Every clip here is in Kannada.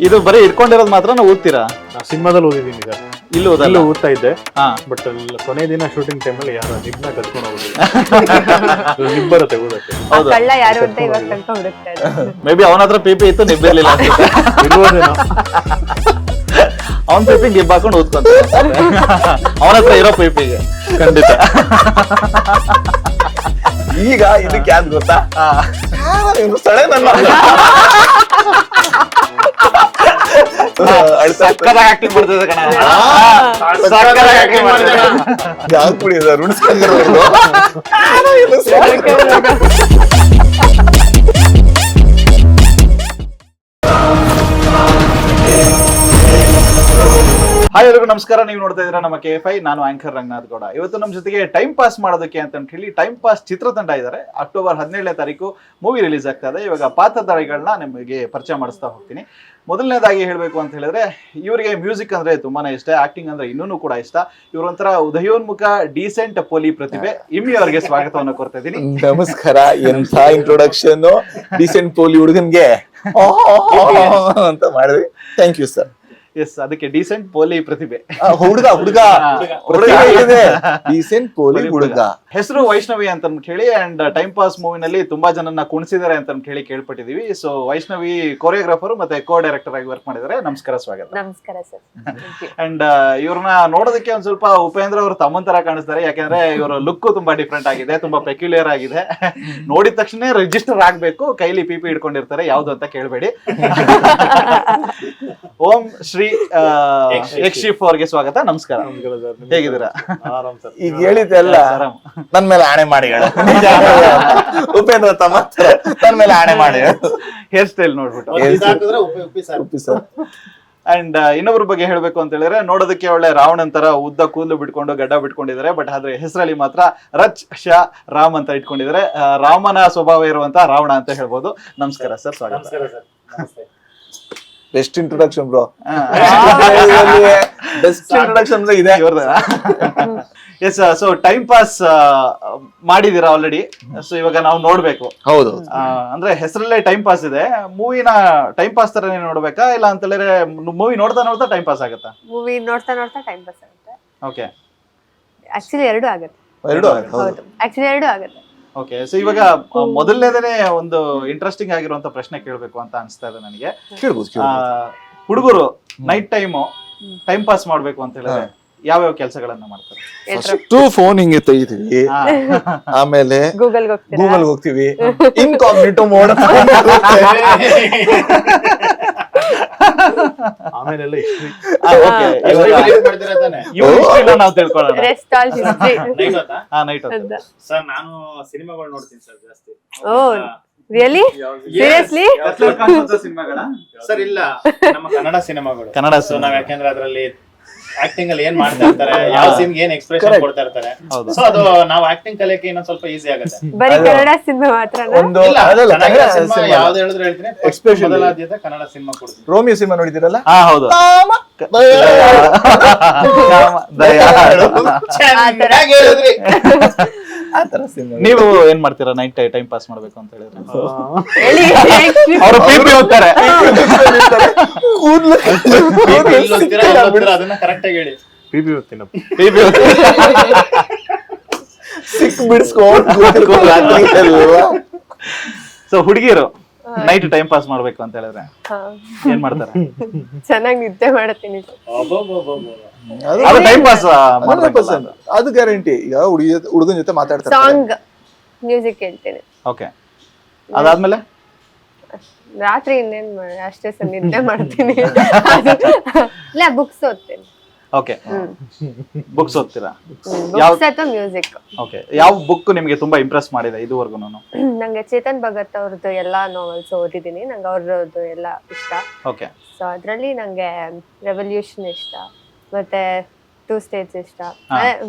ಇದು ಬರೀ ಇಟ್ಕೊಂಡಿರೋದು ಮಾತ್ರ ನಾವು ಓದ್ತೀರಾ? ಸಿನಿಮಾದಲ್ಲಿ ಓದಿದ್ದೀನಿ ಸರ್. ಇಲ್ಲೂ ಓದ್ತಾ ಇದ್ದೆ. ಬಟ್ ಕೊನೆ ದಿನ ಶೂಟಿಂಗ್ ಟೈಮಲ್ಲಿ ಯಾರು ನಿಬ್ನ ಕತ್ಕೊಂಡು ಹೋಗೋದು ನಿಬ್ ಬರುತ್ತೆ ಓದಕ್ಕೆ. ಕಳ್ಳ ಯಾರು ಅಂತ ಇವಾಗ ತನಕ ಹುಡುಕ್ತಾ ಇದ್ದಾರೆ. ಮೇ ಬಿ ಅವನ ಹತ್ರ ಪಿಪಿ ಇತ್ತು, ನಿಬ್ಬಿರ್ಲಿಲ್ಲ ಇರ್ಬೋದೇನೋ. ಅವನ್ ಪಿಪಿ ನಿಬ್ ಹಾಕೊಂಡು ಓದ್ಕೊಂತ ಅವನ ಹತ್ರ ಇರೋ ಪಿಪಿಗೆ ಖಂಡಿತ. ಈಗ ಇದಕ್ಕೆ ಯಾವ್ದು ಗೊತ್ತಾ, ಸಡನ್ ಸಕ್ಕತ್ತಾಗಿ ಆಕ್ಟಿಂಗ್ ಮಾಡ್ತಿದ್ದೆ ಕಣ. ಯಾವ್ದು ಕುಡಿ ಸರ್ ಉಣಿಸ್ಕೊಂಡಿರೋದು. ಹಾಯ್ ಎಲ್ರಿಗೂ ನಮಸ್ಕಾರ. ನೀವು ನೋಡ್ತಾ ಇದ್ದೀರಾ ನಮ್ಮ KFI. ನಾನು ಆಂಕರ್ ರಂಗನಾಥ್ ಗೌಡ. ಇವತ್ತು ನಮ್ಮ ಜೊತೆಗೆ ಟೈಮ್ ಪಾಸ್ ಮಾಡೋದಕ್ಕೆ ಅಂತ ಹೇಳಿ ಟೈಮ್ ಪಾಸ್ ಚಿತ್ರತಂಡ ಇದ್ದಾರೆ. ಅಕ್ಟೋಬರ್ 17ನೇ ತಾರೀಕು ಮೂವಿ ರಿಲೀಸ್ ಆಗ್ತಾ ಇದೆ. ಇವಾಗ ಪಾತ್ರಧಾರಿಗಳನ್ನ ನಿಮಗೆ ಪರಿಚಯ ಮಾಡಿಸ್ತಾ ಹೋಗ್ತೀನಿ. ಮೊದಲನೇದಾಗಿ ಹೇಳಬೇಕು ಅಂತ ಹೇಳಿದ್ರೆ, ಇವರಿಗೆ ಮ್ಯೂಸಿಕ್ ಅಂದ್ರೆ ತುಂಬಾನೇ ಇಷ್ಟ, ಆಕ್ಟಿಂಗ್ ಅಂದ್ರೆ ಇನ್ನೂ ಕೂಡ ಇಷ್ಟ. ಇವರೊಂಥರ ಉದಯೋನ್ಮುಖ ಡೀಸೆಂಟ್ ಪೋಲಿ ಪ್ರತಿಭೆ. ಇಮ್ಮಿ ಅವರಿಗೆ ಸ್ವಾಗತವನ್ನು ಕೊಡ್ತಾ ಇದ್ದೀನಿ. ನಮಸ್ಕಾರ. ಎಂಥ ಇಂಟ್ರೊಡಕ್ಷನ್, ಡೀಸೆಂಟ್ ಪೋಲಿ ಹುಡುಗನ್ಗೆ ಅಂತ ಮಾಡಿದ್ವಿ. Thank you sir. ಎಸ್, ಅದಕ್ಕೆ ಡೀಸೆಂಟ್ ಪೋಲಿ ಪ್ರತಿಭೆ. ಹುಡುಗ ಡೀಸೆಂಟ್ ಪೋಲಿ ಹುಡುಗ. ಹೆಸರು ವೈಷ್ಣವಿ ಅಂತ ಹೇಳಿ, ಅಂಡ್ ಟೈಮ್ ಪಾಸ್ ಮೂವಿನಲ್ಲಿ ತುಂಬಾ ಜನನ್ನ ಕುಣಿಸಿದ್ದಾರೆ ಅಂತ ಹೇಳಿ ಕೇಳ್ಪಟ್ಟಿದೀವಿ. ಸೊ ವೈಷ್ಣವಿ ಕೊರಿಯೋಗ್ರಾಫರ್ ಮತ್ತೆ ಕೋ ಡೈರೆಕ್ಟರ್ ಆಗಿ ವರ್ಕ್ ಮಾಡಿದ್ದಾರೆ. ನಮಸ್ಕಾರ, ಸ್ವಾಗತ. ನಮಸ್ಕಾರ ಸರ್. ಅಂಡ್ ಇವ್ರನ್ನ ನೋಡೋದಕ್ಕೆ ಒಂದ್ ಸ್ವಲ್ಪ ಉಪೇಂದ್ರ ಅವರು ತಮ್ಮನ್ ತರ ಕಾಣಿಸ್ತಾರೆ. ಯಾಕಂದ್ರೆ ಇವರ ಲುಕ್ ತುಂಬಾ ಡಿಫ್ರೆಂಟ್ ಆಗಿದೆ, ತುಂಬಾ ಪೆಕ್ಯುಲಿಯರ್ ಆಗಿದೆ. ನೋಡಿದ ತಕ್ಷಣ ರಿಜಿಸ್ಟರ್ ಆಗ್ಬೇಕು, ಕೈಲಿ ಪಿಪಿ ಇಟ್ಕೊಂಡಿರ್ತಾರೆ. ಯಾವ್ದು ಅಂತ ಕೇಳ್ಬೇಡಿ. ಓಂ ಶ್ರೀ ಯಕ್ಷಿಫ್ ಅವ್ರಿಗೆ ಸ್ವಾಗತ. ನಮಸ್ಕಾರ, ಹೇಗಿದ್ದೀರಾ? ಈಗ ಹೇಳಿದ್ದೆಲ್ಲ ನನ್ ಮೇಲೆ ಆಣೆ ಮಾಡಿ ಹೇಳು. ಉಪೇಂದ್ರ ತಮ್ಮ ನನ್ ಮೇಲೆ ಆಣೆ ಮಾಡಿ ಹೇಳು. ಹೇರ್ ಸ್ಟೈಲ್ ನೋಡ್ಬಿಟ್ಟು. ಅಂಡ್ ಇನ್ನೊಬ್ರ ಬಗ್ಗೆ ಹೇಳ್ಬೇಕು ಅಂತ ಹೇಳಿದ್ರೆ, ನೋಡೋದಕ್ಕೆ ಒಳ್ಳೆ ರಾವಣನ್ ತರ ಉದ್ದ ಕೂದಲು ಬಿಟ್ಕೊಂಡು ಗಡ್ಡ ಬಿಟ್ಕೊಂಡಿದ್ದಾರೆ. ಬಟ್ ಆದ್ರೆ ಹೆಸರಲ್ಲಿ ಮಾತ್ರ ರಚ್ ಶಾ ರಾಮ್ ಅಂತ ಇಟ್ಕೊಂಡಿದ್ದಾರೆ. ರಾಮನ ಸ್ವಭಾವ ಇರುವಂತ ರಾವಣ ಅಂತ ಹೇಳ್ಬೋದು. ನಮಸ್ಕಾರ ಸರ್, ಸ್ವಾಗತ. Best introduction bro. Best introduction ಇದೆ. ಎಸ್, ಸೊ ಟೈಮ್ ಪಾಸ್ ಮಾಡಿದೀರಾ ಆಲ್ರೆಡಿ. ಸೊ ಇವಾಗ ನಾವು ನೋಡ್ಬೇಕು. ಹೌದು. ಅಂದ್ರೆ ಹೆಸರಲ್ಲೇ ಟೈಮ್ ಪಾಸ್ ಇದೆ. ಮೂವಿನ ಟೈಮ್ ಪಾಸ್ ತರನೇ ನೋಡ್ಬೇಕಾ, ಇಲ್ಲ ಅಂತ ಹೇಳಿದ್ರೆ ಮೂವಿ ನೋಡ್ತಾ ನೋಡ್ತಾ ಟೈಮ್ ಪಾಸ್ ಆಗುತ್ತಾ? ಮೂವಿ ನೋಡ್ತಾ ನೋಡ್ತಾ ಟೈಮ್ ಪಾಸ್ ಆಗುತ್ತೆ. ಓಕೆ, ಆಕ್ಚುಲಿ ಎರಡು ಆಗುತ್ತೆ. ಹೌದು, ಆಕ್ಚುಲಿ ಎರಡು ಆಗುತ್ತೆ. ಓಕೆ. ಸೊ ಇವಾಗ ಮೊದಲನೇದೇ ಒಂದು ಇಂಟ್ರೆಸ್ಟಿಂಗ್ ಆಗಿರುವಂತ ಪ್ರಶ್ನೆ ಕೇಳ್ಬೇಕು ಅಂತ ಅನ್ಸ್ತಾ ಇದೆ ನನಗೆ. ಹುಡುಗರು ನೈಟ್ ಟೈಮ್ ಪಾಸ್ ಮಾಡ್ಬೇಕು ಅಂತ ಹೇಳಿದ್ರೆ ಯಾವ್ಯಾವ ಕೆಲಸಗಳನ್ನ ಮಾಡ್ತಾರೆ? ಫಸ್ಟ್ ಫೋನ್ ಹಿಂಗೆ ತೆಗಿತೀವಿ, ಆಮೇಲೆ ಗೂಗಲ್ ಹೋಗ್ತೀವಿ, ಇನ್ಕಾಗ್ನಿಟೋ ಮೋಡ್, ಆಮೇಲೆ ನಾವು ತಿಳ್ಕೊಳ್ಳೋಣ. ನೈಟ್ ಸರ್ ನಾನು ಸಿನಿಮಾಗಳು ನೋಡ್ತೀನಿ ಸರ್ ಜಾಸ್ತಿ. Oh really? ಸೀರಿಯಸ್ಲಿ? ಸರ್ ಇಲ್ಲ, ನಮ್ಮ ಕನ್ನಡ ಸಿನಿಮಾಗಳು. ಕನ್ನಡ ನಾವ್ ಯಾಕೆಂದ್ರೆ ಅದ್ರಲ್ಲಿ ಆಕ್ಟಿಂಗ್ ಅಲ್ಲಿ ಏನ್ ಮಾಡ್ತಾ ಇರ್ತಾರೆ, ಯಾವ ಸೀನ್ ಏನ್ ಎಕ್ಸ್ಪ್ರೆಷನ್ ಕೊಡ್ತಾ ಇರ್ತಾರೆ, ಸೊ ಅದು ನಾವು ಆಕ್ಟಿಂಗ್ ಕಲಿಯಕ್ಕೆ ಇನ್ನೊಂದ್ ಸ್ವಲ್ಪ ಈಸಿ ಆಗುತ್ತೆ. ಬರೀ ಕನ್ನಡ ಸಿನಿಮಾ ಮಾತ್ರ? ಯಾವ್ದು ಹೇಳಿದ್ರು ಹೇಳ್ತೀನಿ. ಮೊದಲ ಆದ್ಯತೆ ಕನ್ನಡ ಸಿನಿಮಾ ಕೊಡ್ತೀನಿ. ರೋಮಿಯೋ ಸಿನಿಮಾ ನೋಡಿದಿರಲ್ಲ? ಹೌದು. ನೀವು ಏನ್ ಮಾಡ್ತೀರಾ ನೈಟ್ ಟೈಮ್ ಪಾಸ್ ಮಾಡ್ಬೇಕು ಅಂತ ಹೇಳಿದ್ರೆ? ಅವರು ಪಿಪಿ ಹೋಗ್ತಾರೆ. ಅದನ್ನ ಕರೆಕ್ಟ್ ಆಗಿ ಹೇಳಿ. ಪಿಪಿ ಹೋಗ್ತೀನಪ್ಪ. ಪಿಪಿ ಸಿಕ್ ಬಿಡಿಸ್ಕೊಂಡು. ಸೊ ಹುಡುಗಿಯರು ನೈಟ್ ಟೈಮ್ ಪಾಸ್ ಮಾಡ್ಬೇಕು ಅಂತ ಹೇಳಿದ್ರೆ ಏನ್ ಮಾಡ್ತಾರೆ? ಚೆನ್ನಾಗಿ ನಿದ್ದೆ ಮಾಡ್ತೀನಿ. ಅದು ಟೈಮ್ ಪಾಸ್. ಅದು ಗ್ಯಾರಂಟಿ. ಈಗ ಹುಡುಗನ ಜೊತೆ ಮಾತಾಡ್ತಾರೆ, ಸಾಂಗ್ ಮ್ಯೂಸಿಕ್ ಕೇಳ್ತೀನಿ. ಓಕೆ. ಅದಾದ್ಮೇಲೆ ರಾತ್ರಿ ಇನ್ನೇನ್ ಅಷ್ಟೇ ಸರ್, ನಿದ್ದೆ ಮಾಡ್ತೀನಿ. ಇಲ್ಲ, ಬುಕ್ಸ್ ಓದ್ತೀನಿ. ಓಕೆ, ಬುಕ್ಸ್ ಓದ್ತೀರಾ? ಬುಕ್ಸ್ ಅಥವಾ ಮ್ಯೂಸಿಕ್? ಓಕೆ. ಯಾವ ಬುಕ್ ನಿಮ್ಗೆ ತುಂಬಾ ಇಂಪ್ರೆಸ್ ಮಾಡಿದೆ ಇದುವರೆಗೂ? ನಂಗೆ ಚೇತನ್ ಭಗತ್ ಅವ್ರದ್ದು ಎಲ್ಲಾ ನಾವೆಲ್ಸ್ ಓದಿದ್ದೀನಿ. ನಂಗೆ ಅವ್ರದ್ದು ಎಲ್ಲ ಇಷ್ಟ. ಓಕೆ. ಸೊ ಅದ್ರಲ್ಲಿ ನಂಗೆ ರೆವಲ್ಯೂಷನ್ ಇಷ್ಟ, ಮತ್ತೆ 2 States ಇಷ್ಟ.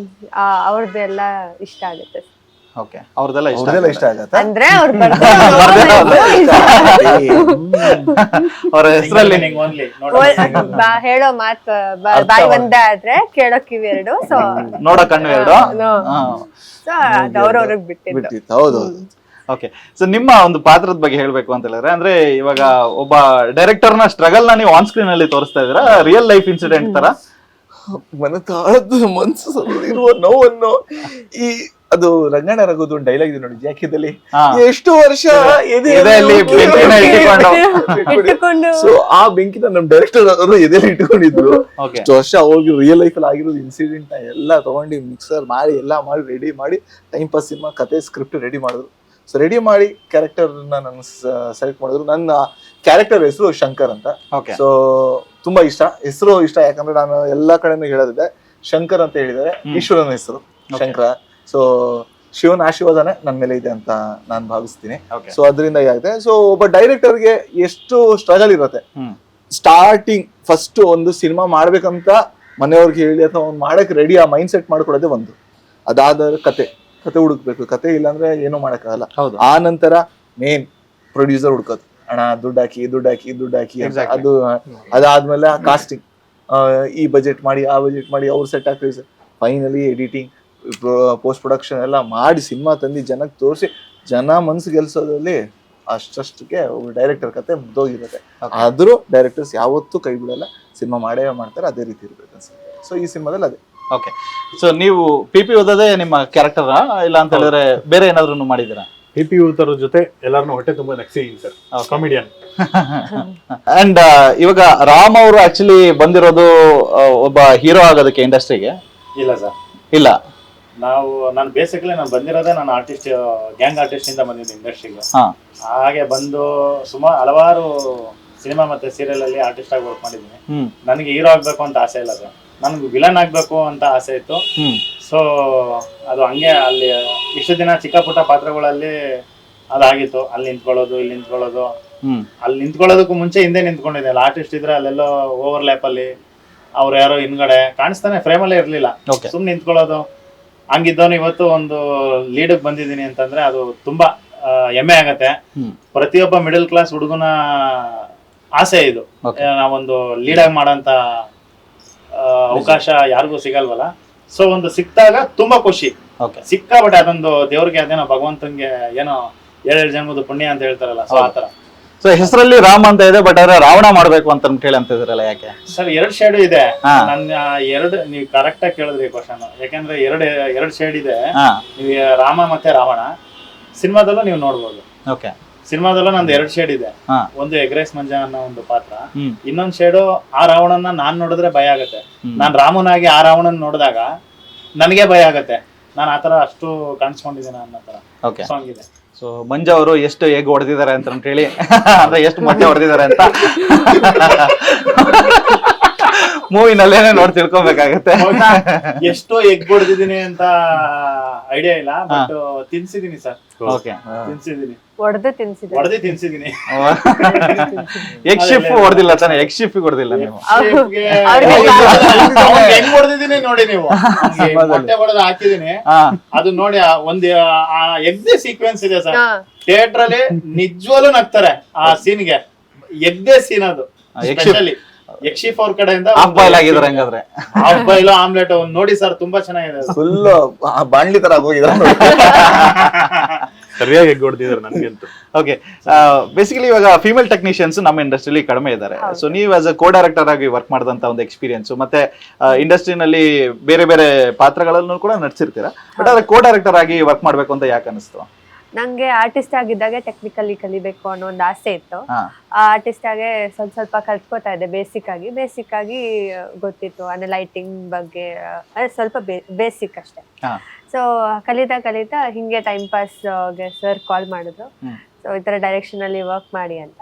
ಅವ್ರದ್ದು ಎಲ್ಲ ಇಷ್ಟ ಆಗುತ್ತೆ. ಓಕೆ, ಅವ್ರದೆಲ್ಲ ಇಷ್ಟ ಆಗತ್ತೆ. ಅಂದ್ರೆ ಅವ್ರ ಹೆಸರಲ್ಲಿ ಹೇಳೋ ಮಾತು ಬಾಯಿ ಒಂದೇ ಆದ್ರೆ ಕೇಳೋ ಕಿವಿ ಎರಡು. ಸೊ ನೋಡೋ ಕಣ್ಣು ಎರಡು. ಸೊ ಅದು ಅವ್ರವ್ರಿಗೆ ಬಿಟ್ಟಿದ್ದು. ಹೌದು. ಓಕೆ, ಸೊ ನಿಮ್ಮ ಒಂದು ಪಾತ್ರದ ಬಗ್ಗೆ ಹೇಳ್ಬೇಕು ಅಂತ ಹೇಳಿದ್ರೆ, ಅಂದ್ರೆ ಇವಾಗ ಒಬ್ಬ ಡೈರೆಕ್ಟರ್ ನ ಸ್ಟ್ರಗಲ್ ನ ನೀವು ಆನ್ ಸ್ಕ್ರೀನ್ ಅಲ್ಲಿ ತೋರಿಸ್ತಾ ಇದ್ದೀರಾ, ರಿಯಲ್ ಲೈಫ್ ಇನ್ಸಿಡೆಂಟ್ ತರ? ಮನತಾಳದ ಮನಸ್ಸಲ್ಲಿರುವ ನೋವನ್ನು ಈ ಅದು ರಂಗಣ್ಣ ರಘುದು ಒಂದು ಡೈಲಾಗ್ ಇದೆ ನೋಡಿ ಜಾಕಿದಲ್ಲಿ, ಹಾ. ಎಷ್ಟು ವರ್ಷ ಎದೆಯಲ್ಲಿ ಬೆಂಕಿನ ಇಟ್ಟುಕೊಂಡು ಸೊ ಆ ಬೆಂಕಿನ ನಮ್ ಡೈರೆಕ್ಟರ್ ಅವರು ಎದೆಯಲ್ಲಿ ಇಟ್ಕೊಂಡಿದ್ರು. ಓಕೆ, ಇಷ್ಟು ವರ್ಷ ಹೋಗಿ ರಿಯಲ್ ಲೈಫ್ ಅಲ್ಲಿ ಆಗಿರೋದು ಇನ್ಸಿಡೆಂಟ್ ನ ಎಲ್ಲ ತಗೊಂಡು ಮಿಕ್ಸರ್ ಮಾಡಿ ಎಲ್ಲ ಮಾಡಿ ರೆಡಿ ಮಾಡಿ ಟೈಮ್ ಪಾಸ್ ಸಿನಿಮಾ ಕತೆ ಸ್ಕ್ರಿಪ್ಟ್ ರೆಡಿ ಮಾಡಿದ್ರು. ಸೊ ರೆಡಿ ಮಾಡಿ ಕ್ಯಾರೆಕ್ಟರ್ ನನ್ನ ಸೆಲೆಕ್ಟ್ ಮಾಡಿದ್ರು. ನನ್ನ ಕ್ಯಾರೆಕ್ಟರ್ ಹೆಸರು ಶಂಕರ್ ಅಂತ. ಓಕೆ, ಸೊ ತುಂಬಾ ಹೆಸರು ಇಷ್ಟ, ಯಾಕಂದ್ರೆ ನಾನು ಎಲ್ಲಾ ಕಡೆನೂ ಹೇಳೋದಿದೆ ಶಂಕರ್ ಅಂತ ಹೇಳಿದರೆ ಈಶ್ವರನ ಹೆಸರು ಶಂಕರ. ಸೊ ಶಿವನ ಆಶೀರ್ವಾದನೆ ನನ್ನ ಮೇಲೆ ಇದೆ ಅಂತ ನಾನು ಭಾವಿಸ್ತೀನಿ. ಓಕೆ, ಸೊ ಅದರಿಂದ ಆಗಿದೆ. ಸೊ ಒಬ್ಬ ಡೈರೆಕ್ಟರ್ಗೆ ಎಷ್ಟು ಸ್ಟ್ರಗಲ್ ಇರುತ್ತೆ. ಹ್ಮ್. ಸ್ಟಾರ್ಟಿಂಗ್ ಫಸ್ಟ್ ಒಂದು ಸಿನಿಮಾ ಮಾಡ್ಬೇಕಂತ ಮನೆಯವ್ರಿಗೆ ಹೇಳಿ ಅಥವಾ ಒಂದು ಮಾಡಕ್ ರೆಡಿ ಆ ಮೈಂಡ್ ಸೆಟ್ ಮಾಡ್ಕೊಡೋದೇ ಒಂದು. ಅದಾದ ಕತೆ ಹುಡುಕ್ಬೇಕು, ಕತೆ ಇಲ್ಲಾಂದ್ರೆ ಏನೂ ಮಾಡಕ್ಕಾಗಲ್ಲ. ಹೌದು, ಆ ನಂತರ ಮೇನ್ ಪ್ರೊಡ್ಯೂಸರ್ ಹುಡ್ಕೋದು, ಹಣ ದುಡ್ಡು ಹಾಕಿ ಅಂತ. Exactly. ಅದು ಅದಾದ್ಮೇಲೆ ಕಾಸ್ಟಿಂಗ್, ಈ ಬಜೆಟ್ ಮಾಡಿ ಆ ಬಜೆಟ್ ಮಾಡಿ ಅವ್ರು ಸೆಟ್ ಆಗ್ತೀವಿ. ಫೈನಲಿ ಎಡಿಟಿಂಗ್, ಪೋಸ್ಟ್ ಪ್ರೊಡಕ್ಷನ್ ಎಲ್ಲ ಮಾಡಿ ಸಿನಿಮಾ ತಂದು ಜನಕ್ಕೆ ತೋರಿಸಿ ಜನ ಮನ್ಸು ಗೆಲ್ಸೋದ್ರಲ್ಲಿ ಅಷ್ಟಕ್ಕೆ ಒಬ್ಬ ಡೈರೆಕ್ಟರ್ ಕತೆ ಮುಗ್ದೋಗಿರುತ್ತೆ. ಆದ್ರೂ ಡೈರೆಕ್ಟರ್ಸ್ ಯಾವತ್ತೂ ಕೈ ಬಿಡಲ್ಲ, ಸಿನಿಮಾ ಮಾಡೇ ಮಾಡ್ತಾರೆ, ಅದೇ ರೀತಿ ಇರ್ಬೇಕು ಅನ್ಸುತ್ತೆ. ಸೊ ಈ ಸಿನಿಮಾದಲ್ಲಿ ಅದೇ. ಓಕೆ. ಸೊ ನೀವು ಪಿ ಓದೋದೇ ನಿಮ್ಮ ಕ್ಯಾರೆಕ್ಟರ್ ಇಲ್ಲ ಅಂತ ಹೇಳಿದ್ರೆ ಬೇರೆ ಏನಾದ್ರು ಮಾಡಿದ್ದೀರಾ? PP ಯುವತರ ಜೊತೆ ಎಲ್ಲಾರನ್ನೂ ಹೊಟ್ಟೆ ತುಂಬಾ ನಗ್ಸಿದೀನಿ ಸರ್, ಕಾಮಿಡಿಯನ್. ಅಂಡ್ ಇವಾಗ ರಾಮ್ ಅವರು ಆಕ್ಚುಲಿ ಬಂದಿರೋದು ಒಬ್ಬ ಹೀರೋ ಆಗೋದಕ್ಕೆ ಇಂಡಸ್ಟ್ರಿಗೆ? ಇಲ್ಲ ಸರ್, ಇಲ್ಲ, ನಾನು ಬೇಸಿಕಲಿ ನಾನು ಬಂದಿರೋದೇ ನಾನು ಆರ್ಟಿಸ್ಟ್, ಗ್ಯಾಂಗ್ ಆರ್ಟಿಸ್ಟ್ ಇಂದ ಬಂದಿದ್ದೆ ಇಂಡಸ್ಟ್ರಿಗೆ. ಹಾ, ಹಾಗೆ ಬಂದು ಸುಮಾರು ಹಲವಾರು ಸಿನಿಮಾ ಮತ್ತೆ ಸೀರಿಯಲ್ ಅಲ್ಲಿ ಆರ್ಟಿಸ್ಟ್ ಆಗಿ ವರ್ಕ್ ಮಾಡಿದ್ದೀನಿ. ಹ್ಮ್, ನನಗೆ ಹೀರೋ ಆಗ್ಬೇಕು ಅಂತ ಆಸೆ ಇಲ್ಲ ಸರ್, ನನಗೆ ವಿಲನ್ ಆಗ್ಬೇಕು ಅಂತ ಆಸೆ ಇತ್ತು. ಹ್ಮ್, ಸೊ ಅದು ಹಂಗೆ ಅಲ್ಲಿ ಇಷ್ಟು ದಿನ ಚಿಕ್ಕ ಪುಟ್ಟ ಪಾತ್ರಗಳಲ್ಲಿ ಅದಾಗಿತ್ತು. ಅಲ್ಲಿ ನಿಂತ್ಕೊಳ್ಳೋದು, ಇಲ್ಲಿ ನಿಂತ್ಕೊಳ್ಳೋದು, ಹ್ಮ್, ಅಲ್ಲಿ ನಿಂತ್ಕೊಳ್ಳೋದಕ್ಕೂ ಮುಂಚೆ ಹಿಂದೆ ನಿಂತ್ಕೊಂಡಿದ್ದೆ. ಅಲ್ಲಿ ಆರ್ಟಿಸ್ಟ್ ಇದ್ರೆ ಅಲ್ಲೆಲ್ಲೋ ಓವರ್ ಲ್ಯಾಪ್ ಅಲ್ಲಿ ಅವ್ರು ಯಾರೋ ಹಿಂದ್ಗಡೆ ಕಾಣಿಸ್ತಾನೆ, ಫ್ರೇಮಲ್ಲೇ ಇರ್ಲಿಲ್ಲ, Okay. ಸುಮ್ನೆ ನಿಂತ್ಕೊಳ್ಳೋದು. ಹಂಗಿದ್ದವನು ಇವತ್ತು ಒಂದು ಲೀಡ್ ಬಂದಿದ್ದೀನಿ ಅಂತಂದ್ರೆ ಅದು ತುಂಬಾ ಹೆಮ್ಮೆ ಆಗತ್ತೆ. ಹ್ಮ್. ಪ್ರತಿಯೊಬ್ಬ ಮಿಡಲ್ ಕ್ಲಾಸ್ ಹುಡುಗನ ಆಸೆ ಇದು. Okay. ನಾವೊಂದು ಲೀಡ್ ಆಗಿ ಮಾಡೋಂತ ಅವಕಾಶ ಯಾರಿಗೂ ಸಿಗಲ್ವಲ್ಲ. ಸೊ ಒಂದು ಸಿಕ್ತಾಗ ತುಂಬಾ ಖುಷಿ, ಓಕೆ, ಸಿಕ್ಕಾಬಟ್ಟೆ. ಅದೊಂದು ದೇವ್ರಿಗೆ ಅದೇನೋ ಭಗವಂತನ್ಗೆ ಏನೋ 7 ಜನ್ಮದ ಪುಣ್ಯ ಅಂತ ಹೇಳ್ತಾರಲ್ಲ, ಸೊ ಆತರ. ಸೊ ಹೆಸರಲ್ಲಿ ರಾಮ್ ಅಂತ ಇದೆ, ಬಟ್ ಆದ್ರೆ ರಾವಣ ಮಾಡ್ಬೇಕು ಅಂತ ಹೇಳಿ ಅಂತಿದ್ರಲ್ಲ, ಯಾಕೆ? ಸರ್ 2 ಶೇಡ್ ಇದೆ. ಹಾ. ನನ್ನ ನೀವು ಕರೆಕ್ಟ್ ಆಗಿ ಕೇಳಿದ್ರಿ ಕ್ವಶನ್, ಯಾಕಂದ್ರೆ ಎರಡು ಶೇಡ್ ಇದೆ. ಹಾ, ನೀವು ರಾಮ ಮತ್ತೆ ರಾವಣ ಸಿನಿಮಾದಲ್ಲೂ ನೀವು ನೋಡ್ಬೋದು. ಓಕೆ, ಸಿನಿಮಾದಲ್ಲೂ ನಂದು 2 ಶೇಡ್ ಇದೆ. ಹಾ, ಒಂದು ಎಗ್ರೆಸ್ ಮಂಜ ಅನ್ನೋ ಒಂದು ಪಾತ್ರ, ಹ್ಮ್, ಇನ್ನೊಂದು ಶೇಡು ಆ ರಾವಣನ ನಾನ್ ನೋಡಿದ್ರೆ ಭಯ ಆಗತ್ತೆ. ಹ್ಮ್. ನಾನ್ ರಾಮನಾಗಿ ಆ ರಾವಣನ್ ನೋಡಿದಾಗ ನನಗೆ ಭಯ ಆಗತ್ತೆ. ನಾನು ಆತರ ಅಷ್ಟು ಕಾಣಿಸ್ಕೊಂಡಿದ್ದೀನಿ ಅನ್ನೋ ತರ ಓಕೆ. ಸಾಂಗ್ ಇದೆ. ಸೊ ಮಂಜು ಅವರು ಎಷ್ಟು ಹೇಗ್ ಹೊಡೆದಿದ್ದಾರೆ ಅಂತ ಹೇಳಿ, ಅಂದ್ರೆ ಎಷ್ಟು ಮೊಟ್ಟೆ ಹೊಡೆದಿದ್ದಾರೆ ಅಂತ ಮೂವಿನಲ್ಲೇನೆ ನೋಡಿ ತಿಳ್ಕೊಬೇಕಾಗತ್ತೆ. ಎಷ್ಟೋ ಎಗ್ ಹೊಡೆದಿದ್ದೀನಿ ಅಂತ ಐಡಿಯಾ ಇಲ್ಲ, ಬಟ್ ತಿನ್ಸಿದೀನಿ ಸರ್. ಓಕೆ, ತಿನ್ಸಿದೀನಿ, ಹೊಡೆದು ತಿನ್ಸಿದ್ರು. ಹೊಡೆದೇ ತಿನ್ಸಿದೀನಿ. ಎಗ್ ಶಿಫ್ಟ್ ಹೊಡೆದಿಲ್ಲ ತಾನೆ? ಎಗ್ ಶಿಫ್ಟ್ ಹೊಡೆದಿಲ್ಲ ನೀವು? ಶೇಫ್ಗೆ ಹೆಂಗ್ ಹೊಡೆದಿದ್ದೀನಿ ನೋಡಿ ನೀವು. ಮೊಟ್ಟೆ ಹೊಡೆದು ಹಾಕಿದೀನಿ, ಹಾ, ಅದು ನೋಡಿ ಒಂದು ಎಗ್ದೇ ಸೀಕ್ವೆನ್ಸ್ ಇದೆ ಸರ್. ಹಾ. ಥಿಯೇಟರ್ ಅಲ್ಲಿ ನಿಜವಾಗ್ಲೂ ನಗ್ತಾರೆ ಆ ಸೀನ್ಗೆ. ಎಗ್ದೇ ಸೀನ್ ಅದು. ಸ್ಪೆಷಲಿ ಯಕ್ಷಿಫ್ ಅವ್ರ ಕಡೆಯಿಂದ ಹಾಫ್ ಬಾಯ್ಲ್ ಆಗಿದ್ದಾರೆ ಹಂಗಾದ್ರೆ. ಹಾಫ್ ಬಾಯ್ಲ್ ಆಮ್ಲೆಟ್ ನೋಡಿ ಸರ್, ತುಂಬಾ ಚೆನ್ನಾಗಿದೆ. ಫುಲ್ ಬಾಣ್ಲಿ ತರ ಆಗೋಗಿದ್ದಾರೆ. ಸರಿಯಾಗಿ ಹೊಡೆದಿದ್ದಾರೆ ನನಗಂತೂ. ಓಕೆ, ಬೇಸಿಕಲಿ ಇವಾಗ ಫಿಮೇಲ್ ಟೆಕ್ನಿಷಿಯನ್ಸ್ ನಮ್ಮ ಇಂಡಸ್ಟ್ರಿಲಿ ಕಡಿಮೆ ಇದ್ದಾರೆ. ಸೊ ನೀವು ಆಸ್ ಅ ಕೋ ಡೈರೆಕ್ಟರ್ ಆಗಿ ವರ್ಕ್ ಮಾಡಿದಂತ ಒಂದು ಎಕ್ಸ್ಪೀರಿಯನ್ಸ್, ಮತ್ತೆ ಇಂಡಸ್ಟ್ರಿನಲ್ಲಿ ಬೇರೆ ಬೇರೆ ಪಾತ್ರಗಳನ್ನು ಕೂಡ ನಟಿಸಿರ್ತೀರಾ, ಬಟ್ ಆದ್ರೆ ಕೋ ಡೈರೆಕ್ಟರ್ ಆಗಿ ವರ್ಕ್ ಮಾಡ್ಬೇಕು ಅಂತ ಯಾಕೆ ಅನಿಸ್ತು? ನಂಗೆ ಆರ್ಟಿಸ್ಟ್ ಆಗಿದ್ದಾಗ ಟೆಕ್ನಿಕಲಿ ಕಲಿಬೇಕು ಅನ್ನೋ ಒಂದು ಆಸೆ ಇತ್ತು. ಹಾ, ಆ ಆರ್ಟಿಸ್ಟ್ ಆಗಿ ಸ್ವಲ್ಪ ಕಲ್ತ್ಕೋತಾ ಇದ್ದೆ. ಬೇಸಿಕ್ ಆಗಿ ಗೊತ್ತಿತ್ತು, ಅಂದ್ರೆ ಲೈಟಿಂಗ್ ಬಗ್ಗೆ ಸ್ವಲ್ಪ ಬೇಸಿಕ್ ಅಷ್ಟೇ. ಹಾ, ಸೊ ಕಲಿತಾ ಹಿಂಗೆ ಟೈಮ್ ಪಾಸ್ಗೆ ಸರ್ ಕಾಲ್ ಮಾಡಿದ್ರು. ಹ್ಮ್. ಸೊ ಈ ಥರ ಡೈರೆಕ್ಷನ್ ಅಲ್ಲಿ ವರ್ಕ್ ಮಾಡಿ ಅಂತ.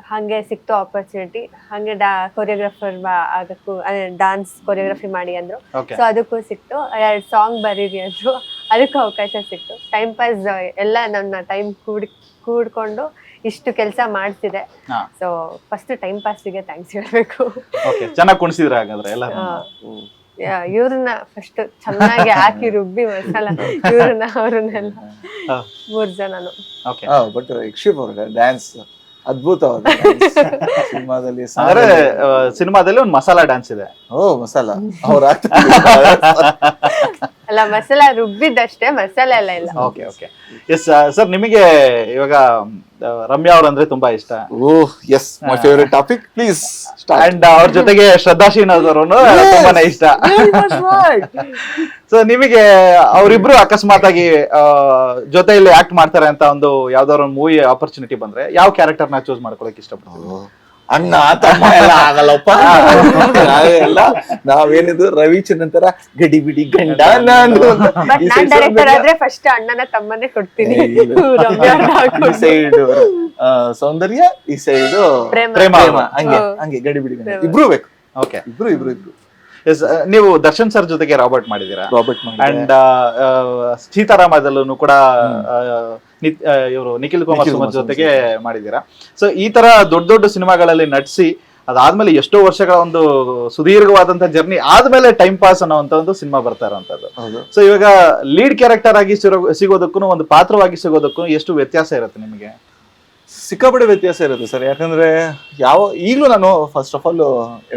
ಹಾಗೆ ಸಿಕ್ತು ಆಪರ್ಚುನಿಟಿ. ಹಾಗೆ ಕೊರಿಯೋಗ್ರಾಫರ್ ಆಗಕ್ಕೂ, ಡಾನ್ಸ್ ಕೊರಿಯೋಗ್ರಫಿ ಮಾಡಿ ಅಂದ್ರು. ಓಕೆ, ಸೊ ಅದಕ್ಕೂ ಸಿಕ್ತು. 2 ಸಾಂಗ್ ಬರೀರಿ ಅಂದ್ರು, ಅದಕ್ಕೂ ಅವಕಾಶ ಸಿಕ್ತು. ಟೈಮ್ ಪಾಸ್ ಎಲ್ಲ ನನ್ನ ಟೈಮ್ ಕೂಡ್ಕೊಂಡು ಇಷ್ಟು ಕೆಲಸ ಮಾಡ್ತಿದೆ. ಹಾ. ಸೊ ಫಸ್ಟ್ ಟೈಮ್ ಪಾಸಿಗೆ ಥ್ಯಾಂಕ್ಸ್ ಹೇಳ್ಬೇಕು. ಓಕೆ, ಚೆನ್ನಾಗಿ ಕುಣಿಸಿದ್ರ ಹಾಗಾದ್ರೆ ಎಲ್ಲ? ಇವ್ರನ್ನ ಫಸ್ಟ್ ಚೆನ್ನಾಗಿ ಹಾಕಿ ರುಬ್ಬಿ ಮಸಾಲ, ಇವ್ರನ್ನ ಅವ್ರನ್ನೆಲ್ಲ 3 ಜನನು. ಓಕೆ, ಬಟ್ ಯಕ್ಷಿಫ್ ಅವ್ರ ಡ್ಯಾನ್ಸ್ ಅದ್ಭುತ. ಸಿನಿಮಾದಲ್ಲಿ ಅಂದ್ರೆ ಸಿನಿಮಾದಲ್ಲಿ ಒಂದು ಮಸಾಲಾ ಡ್ಯಾನ್ಸ್ ಇದೆ. ಓ ಮಸಾಲ ಅವ್ರ ಅಲ್ಲ ಮಸಾಲ ರುಬ್ಬಿದ್ದಷ್ಟೇ, ಮಸಾಲೆ ಎಲ್ಲ ಇಲ್ಲ. ಓಕೆ ಓಕೆ ಎಸ್ ಸರ್, ನಿಮಗೆ ಇವಾಗ ರಮ್ಯಾ ಅವ್ರ ಅಂದ್ರೆ ತುಂಬಾ ಇಷ್ಟ, oh yes, my favourite topic, please and ಅವ್ರ ಜೊತೆಗೆ ಶ್ರದ್ಧಾ ಶ್ರೀನಿವಾಸ್ ಅವರನ್ನು ತುಂಬಾನೇ ಇಷ್ಟ. ಸೊ ನಿಮಗೆ ಅವರಿಬ್ರು ಅಕಸ್ಮಾತ್ ಆಗಿ ಜೊತೆಯಲ್ಲಿ ಆಕ್ಟ್ ಮಾಡ್ತಾರೆ ಅಂತ ಒಂದು ಯಾವ್ದಾದ್ರು ಒಂದು ಮೂವಿ ಆಪರ್ಚುನಿಟಿ ಬಂದ್ರೆ ಯಾವ ಕ್ಯಾರೆಕ್ಟರ್ ನ ಚೂಸ್ ಮಾಡ್ಕೊಳಕ್ ಇಷ್ಟಪಡ್ತೀವಿ? ಅಣ್ಣ ತಮ್ಮ ಎಲ್ಲ ಆಗಲ್ಲಪ್ಪ. ಎಲ್ಲ ನಾವೇನಿದ್ರು ರವಿಚಂದ್ರನ್ ತರ ಗಡಿ ಬಿಡಿ ಗಂಡ ನಾನು ಬಟ್ ನಾನ್ ಡೈರೆಕ್ಟರ್ ಆದ್ರೆ ಫಸ್ಟ್ ಅಣ್ಣನ ತಮ್ಮನೇ ಕೊಡ್ತೀನಿ. ರಮ್ಯಾ ಅವ್ರ್ನ ಈ ಹಾಕ್ಬಿಟ್ಟು. ಸೈಡ್ ಸೌಂದರ್ಯ, ಈ ಸೈಡ್ ಪ್ರೇಮ. ಪ್ರೇಮ. ಹಂಗೆ ಹಂಗೆ ಗಡಿ ಬಿಡಿ ಗಂಡ ಇಬ್ರು ಬೇಕು. ಓಕೆ ಇಬ್ರು ಎಸ್, ನೀವು ದರ್ಶನ್ ಸರ್ ಜೊತೆಗೆ ರಾಬರ್ಟ್ ಮಾಡಿದೀರಾ, ರಾಬರ್ಟ್ ಅಂಡ್ ಸೀತಾರಾಮದಲ್ಲೂ ಕೂಡ ಇವರು ನಿಖಿಲ್ ಕುಮಾರ್ ಸುಮನ್ ಜೊತೆಗೆ ಮಾಡಿದೀರಾ. ಸೊ ಈ ತರ ದೊಡ್ಡ ದೊಡ್ಡ ಸಿನಿಮಾಗಳಲ್ಲಿ ನಟಿಸಿ ಅದಾದ್ಮೇಲೆ ಎಷ್ಟೋ ವರ್ಷಗಳ ಒಂದು ಸುದೀರ್ಘವಾದಂತ ಜರ್ನಿ ಆದ್ಮೇಲೆ ಟೈಮ್ ಪಾಸ್ ಅನ್ನೋಂತ ಒಂದು ಸಿನಿಮಾ ಬರ್ತಾ ಇರೋಂಥದ್ದು. ಸೊ ಇವಾಗ ಲೀಡ್ ಕ್ಯಾರೆಕ್ಟರ್ ಆಗಿ ಸಿಗೋದಕ್ಕೂ ಒಂದು ಪಾತ್ರವಾಗಿ ಸಿಗೋದಕ್ಕೂ ಎಷ್ಟು ವ್ಯತ್ಯಾಸ ಇರುತ್ತೆ ನಿಮಗೆ? ಸಿಕ್ಕಾಪಟ್ಟೆ ವ್ಯತ್ಯಾಸ ಇರುತ್ತೆ ಸರ್. ಯಾಕಂದ್ರೆ ಈಗಲೂ ನಾನು first of all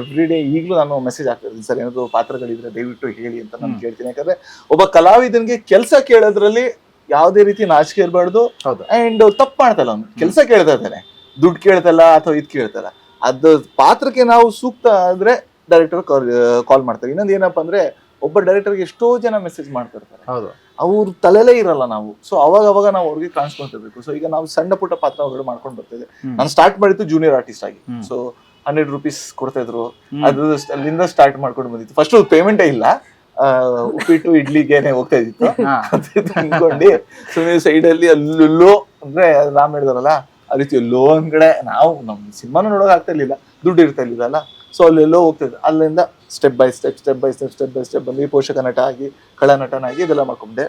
every day ಈಗಲೂ ನಾನು ಮೆಸೇಜ್ ಹಾಕ್ತಿರ್ತೀನಿ ಸರ್, ಏನಾದ್ರು ಪಾತ್ರಗಳಿದ್ರೆ ದಯವಿಟ್ಟು ಹೇಳಿ ಅಂತ ನಾನು ಕೇಳ್ತೀನಿ. ಯಾಕಂದ್ರೆ ಒಬ್ಬ ಕಲಾವಿದನ್ಗೆ ಕೆಲಸ ಕೇಳೋದ್ರಲ್ಲಿ ಯಾವುದೇ ರೀತಿ ನಾಚಿಕೆ ಇರಬಾರ್ದು. ಅಂಡ್ ತಪ್ಪು ಮಾಡ್ತಲ್ಲ, ಅವ್ನು ಕೆಲಸ ಕೇಳ್ತಾ ಇದ್ದಾನೆ, ದುಡ್ಡು ಕೇಳ್ತಲ್ಲ ಅಥವಾ ಇದ್ ಕೇಳ್ತಲ್ಲ, ಅದು ಪಾತ್ರಕ್ಕೆ ನಾವು ಸೂಕ್ತ ಆದ್ರೆ ಡೈರೆಕ್ಟರ್ ಕಾಲ್ ಮಾಡ್ತಾರೆ. ಇನ್ನೊಂದು ಏನಪ್ಪಾ ಅಂದ್ರೆ ಒಬ್ಬ ಡೈರೆಕ್ಟರ್ಗೆ ಎಷ್ಟೋ ಜನ ಮೆಸೇಜ್ ಮಾಡ್ತಿರ್ತಾರೆ, ಹೌದು, ಅವ್ರ ತಲೆಲೇ ಇರಲ್ಲ ನಾವು. ಸೊ ಅವಾಗ ನಾವು ಅವ್ರಿಗೆ ಕಾಣಿಸ್ಕೊಂತಿರ್ಬೇಕು. ಸೊ ಈಗ ನಾವು ಸಣ್ಣ ಪುಟ್ಟ ಪಾತ್ರಗಳು ಮಾಡ್ಕೊಂಡು ಬರ್ತಿದ್ದೆ. ನಾನು ಸ್ಟಾರ್ಟ್ ಮಾಡಿದ್ದು ಜೂನಿಯರ್ ಆರ್ಟಿಸ್ಟ್ ಆಗಿ. ಸೊ 100 ರೂಪೀಸ್ ಕೊಡ್ತಾ ಇದ್ರು, ಅದು ಅಲ್ಲಿಂದ ಸ್ಟಾರ್ಟ್ ಮಾಡ್ಕೊಂಡು ಬಂದಿತ್ತು. ಫಸ್ಟ್ ಪೇಮೆಂಟೇ ಇಲ್ಲ, ಉಪ್ಪಿಟ್ಟು ಇಡ್ಲಿಗೆನೆ ಹೋಗ್ತಾ ಇದ್ದಿತ್ತು ಅನ್ಕೊಂಡು. ಸೊ ನೀವು ಸೈಡ್ ಅಲ್ಲಿ ಅಲ್ಲೋ ಅಂದ್ರೆ ರಾಮ್ ಹೇಳಿದಾರಲ್ಲ ಆ ರೀತಿ ಎಲ್ಲೋ ಒಂದ್ ಕಡೆ ನಾವು ನಮ್ ಸಿನಿಮಾನು ನೋಡೋಕ್ ಆಗ್ತಾ ಇರ್ಲಿಲ್ಲ, ದುಡ್ಡು ಇರ್ತಾ ಇರ್ಲಿಲ್ಲ. ಸೊ ಅಲ್ಲೆಲ್ಲೋ ಹೋಗ್ತಿದ್ದೆ. ಅಲ್ಲಿಂದ ಸ್ಟೆಪ್ ಬೈ ಸ್ಟೆಪ್ ಬಂದು ಪೋಷಕ ನಟ ಆಗಿ ಕಳ ನಟನಾಗಿ ಇದೆಲ್ಲ ಮಾಡ್ಕೊಂಡೆ.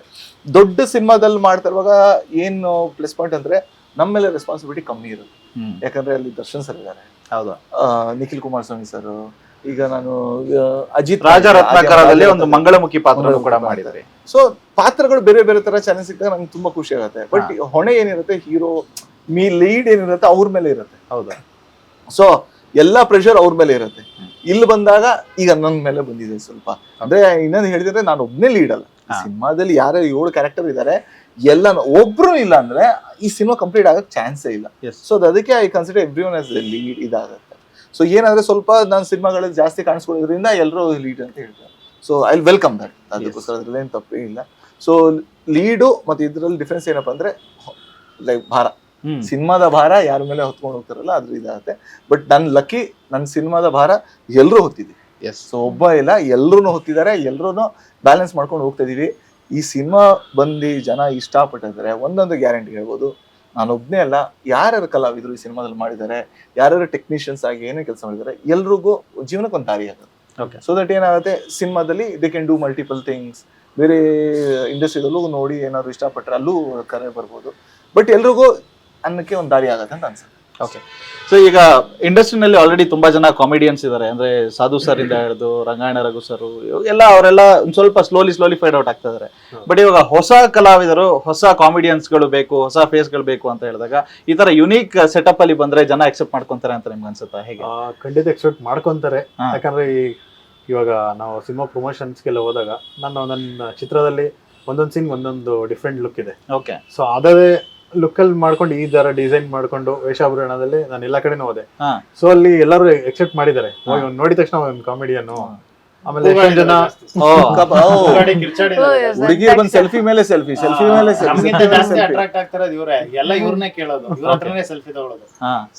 ದೊಡ್ಡ ಸಿನಿಮಾದಲ್ಲಿ ಮಾಡ್ತಾ ಇರುವಾಗ ಏನು ಪ್ಲಸ್ ಪಾಯಿಂಟ್ ಅಂದ್ರೆ ನಮ್ಮ ಮೇಲೆ ರೆಸ್ಪಾನ್ಸಿಬಿಲಿಟಿ ಕಮ್ಮಿ ಇರುತ್ತೆ. ಯಾಕಂದ್ರೆ ಅಲ್ಲಿ ದರ್ಶನ್ ಸರ್ ಇದ್ದಾರೆ, ಹೌದಾ, ನಿಖಿಲ್ ಕುಮಾರಸ್ವಾಮಿ ಸರ್, ಈಗ ನಾನು ಅಜಿತ್ ರಾಜ ರತ್ನಾಕರದಲ್ಲಿ ಒಂದು ಮಂಗಳಮುಖಿ ಪಾತ್ರ ಕೂಡ ಮಾಡಿದ್ದಾರೆ. ಸೊ ಪಾತ್ರಗಳು ಬೇರೆ ಬೇರೆ ತರ ಚಾಲೆಂಜ್ ಸಿಕ್ಕಾಗ ನಂಗೆ ತುಂಬಾ ಖುಷಿ ಆಗುತ್ತೆ. ಬಟ್ ಹೊಣೆ ಏನಿರುತ್ತೆ, ಹೀರೋ ಲೀಡ್ ಏನಿರುತ್ತೆ ಅವ್ರ ಮೇಲೆ ಇರುತ್ತೆ. ಹೌದಾ, ಸೊ ಎಲ್ಲಾ ಪ್ರೆಷರ್ ಅವ್ರ ಮೇಲೆ ಇರುತ್ತೆ. ಇಲ್ಲಿ ಬಂದಾಗ ಈಗ ನನ್ನ ಮೇಲೆ ಬಂದಿದೆ ಸ್ವಲ್ಪ. ಅಂದ್ರೆ ಇನ್ನೊಂದು ಹೇಳಿದ್ರೆ ನಾನು ಒಬ್ನೇ ಲೀಡ್ ಅಲ್ಲ, ಸಿನಿಮಾದಲ್ಲಿ ಯಾರು 7 ಕ್ಯಾರೆಕ್ಟರ್ ಇದಾರೆ, ಎಲ್ಲ ಒಬ್ರು ಇಲ್ಲ ಅಂದ್ರೆ ಈ ಸಿನಿಮಾ ಕಂಪ್ಲೀಟ್ ಆಗಕ್ ಚಾನ್ಸೇ ಇಲ್ಲ. ಸೊ ಅದಕ್ಕೆ I consider everyone as lead ಇದಾಗುತ್ತೆ. ಸೊ ಏನಂದ್ರೆ ಸ್ವಲ್ಪ ನಾನು ಸಿನಿಮಾಗಳಲ್ಲಿ ಜಾಸ್ತಿ ಕಾಣಿಸ್ಕೊಳ್ಳೋದ್ರಿಂದ ಎಲ್ಲರೂ ಲೀಡ್ ಅಂತ ಹೇಳ್ತಾರೆ. ಸೊ ಐ ವೆಲ್ಕಮ್ ದಟ್, ಅದಕ್ಕೋಸ್ಕರ ಅದ್ರಲ್ಲಿ ಏನು ತಪ್ಪೇ ಇಲ್ಲ. ಸೊ ಲೀಡು ಮತ್ತೆ ಇದ್ರಲ್ಲಿ ಡಿಫ್ರೆನ್ಸ್ ಏನಪ್ಪಾ ಅಂದ್ರೆ ಲೈಕ್ ಭಾರ, ಸಿನಿಮಾದ ಭಾರ ಯಾರ ಮೇಲೆ ಹೊತ್ಕೊಂಡು ಹೋಗ್ತಾರಲ್ಲ ಅದ್ರ ಇದಾಗುತ್ತೆ. ಬಟ್ ನನ್ ಲಕ್ಕಿ, ನನ್ನ ಸಿನಿಮಾದ ಭಾರ ಎಲ್ರೂ ಹೊತ್ತಿದ್ದೀವಿ. ಸೊ ಒಬ್ಬ ಇಲ್ಲ, ಎಲ್ರೂ ಹೊತ್ತಿದ್ದಾರೆ, ಎಲ್ರೂ ಬ್ಯಾಲೆನ್ಸ್ ಮಾಡ್ಕೊಂಡು ಹೋಗ್ತಾ ಇದೀವಿ. ಈ ಸಿನಿಮಾ ಬಂದು ಜನ ಇಷ್ಟಪಟ್ಟಿದ್ದಾರೆ ಒಂದೊಂದು ಗ್ಯಾರಂಟಿ ಹೇಳ್ಬೋದು. ನಾನೊಬ್ನೇ ಅಲ್ಲ, ಯಾರ್ಯಾರು ಕಲಾವಿದರು ಈ ಸಿನಿಮಾದಲ್ಲಿ ಮಾಡಿದ್ದಾರೆ, ಯಾರ್ಯಾರು ಟೆಕ್ನಿಷಿಯನ್ಸ್ ಆಗಿ ಏನೇ ಕೆಲಸ ಮಾಡಿದ್ದಾರೆ, ಎಲ್ರಿಗೂ ಜೀವನಕ್ಕೆ ಒಂದು ದಾರಿ ಆಗುತ್ತೆ. ಸೊ ದಟ್ ಏನಾಗುತ್ತೆ, ಸಿನಿಮಾದಲ್ಲಿ they can do multiple things. ಬೇರೆ ಇಂಡಸ್ಟ್ರಿದಲ್ಲೂ ನೋಡಿ ಏನಾದ್ರು ಇಷ್ಟಪಟ್ಟರೆ ಅಲ್ಲೂ ಕರೆ ಬರ್ಬೋದು. ಬಟ್ ಎಲ್ರಿಗೂ ಅನ್ನಕ್ಕೆ ಒಂದು ದಾರಿ ಆಗತ್ತೆ ಅಂತ ಅನ್ಸುತ್ತೆ. ಓಕೆ. ಸೊ ಈಗ ಇಂಡಸ್ಟ್ರಿನಲ್ಲಿ ಆಲ್ರೆಡಿ ತುಂಬಾ ಜನ ಕಾಮಿಡಿಯನ್ಸ್ ಇದ್ದಾರೆ, ಅಂದ್ರೆ ಸಾಧು ಸರ್ ಇಂದ ಹಿಡಿದು ರಂಗಾಯಣ ರಘು ಸರ್ ಎಲ್ಲ ಅವರೆಲ್ಲ ಒಂದ್ ಸ್ವಲ್ಪ ಸ್ಲೋಲಿ ಫೈಡ್ ಔಟ್ ಆಗ್ತಾ ಇದಾರೆ. ಬಟ್ ಇವಾಗ ಹೊಸ ಕಲಾವಿದರು, ಹೊಸ ಕಾಮಿಡಿಯನ್ಸ್ ಗಳು ಬೇಕು, ಹೊಸ ಫೇಸ್ ಗಳು ಬೇಕು ಅಂತ ಹೇಳಿದಾಗ ಈ ತರ ಯುನೀಕ್ ಸೆಟಪ್ ಅಲ್ಲಿ ಬಂದ್ರೆ ಜನ ಎಕ್ಸೆಪ್ಟ್ ಮಾಡ್ಕೊಂತಾರೆ ಅಂತ ನಿಮ್ಗೆ ಅನ್ಸುತ್ತಾ? ಹೇಗೆ? ಖಂಡಿತ ಎಕ್ಸೆಪ್ಟ್ ಮಾಡ್ಕೊಂತಾರೆ. ಯಾಕಂದ್ರೆ ಇವಾಗ ನಾವು ಸಿನಿಮಾ ಪ್ರಮೋಷನ್ಸ್ಗೆಲ್ಲ ಹೋದಾಗ ನನ್ನ ಚಿತ್ರದಲ್ಲಿ ಒಂದೊಂದು ಸೀನ್ ಒಂದೊಂದು ಡಿಫ್ರೆಂಟ್ ಲುಕ್ ಇದೆ. ಓಕೆ. ಸೊ ಅದೇ ಲುಕ್ ಅಲ್ಲಿ ಮಾಡ್ಕೊಂಡು ಈ ತರ ಡಿಸೈನ್ ಮಾಡ್ಕೊಂಡು ವೇಷಾಭರಣದಲ್ಲಿ ನಾನು ಎಲ್ಲಾ ಕಡೆನೂ ಹೋದೆ. ಸೊ ಅಲ್ಲಿ ಎಲ್ಲರೂ ಎಕ್ಸೆಪ್ಟ್ ಮಾಡಿದ್ದಾರೆ, ನೋಡಿದ ತಕ್ಷಣ ಒಂದು ಕಾಮಿಡಿಯನ್. ಆಮೇಲೆ ಎಷ್ಟೊಂದು ಜನ ಹುಡುಗಿ ಬಂದ್ ಸೆಲ್ಫಿ ಮೇಲೆ ಸೆಲ್ಫಿ ಜಾಸ್ತಿ ಅಟ್ರಾಕ್ಟ್ ಆಗ್ತಾರೆ ಇವ್ರೆ, ಎಲ್ಲ ಇವ್ರನ್ನೇ ಕೇಳೋದು, ಇವ್ರ ಹತ್ರನೇ ಸೆಲ್ಫಿ ತಗೊಳ್ಳೋದು.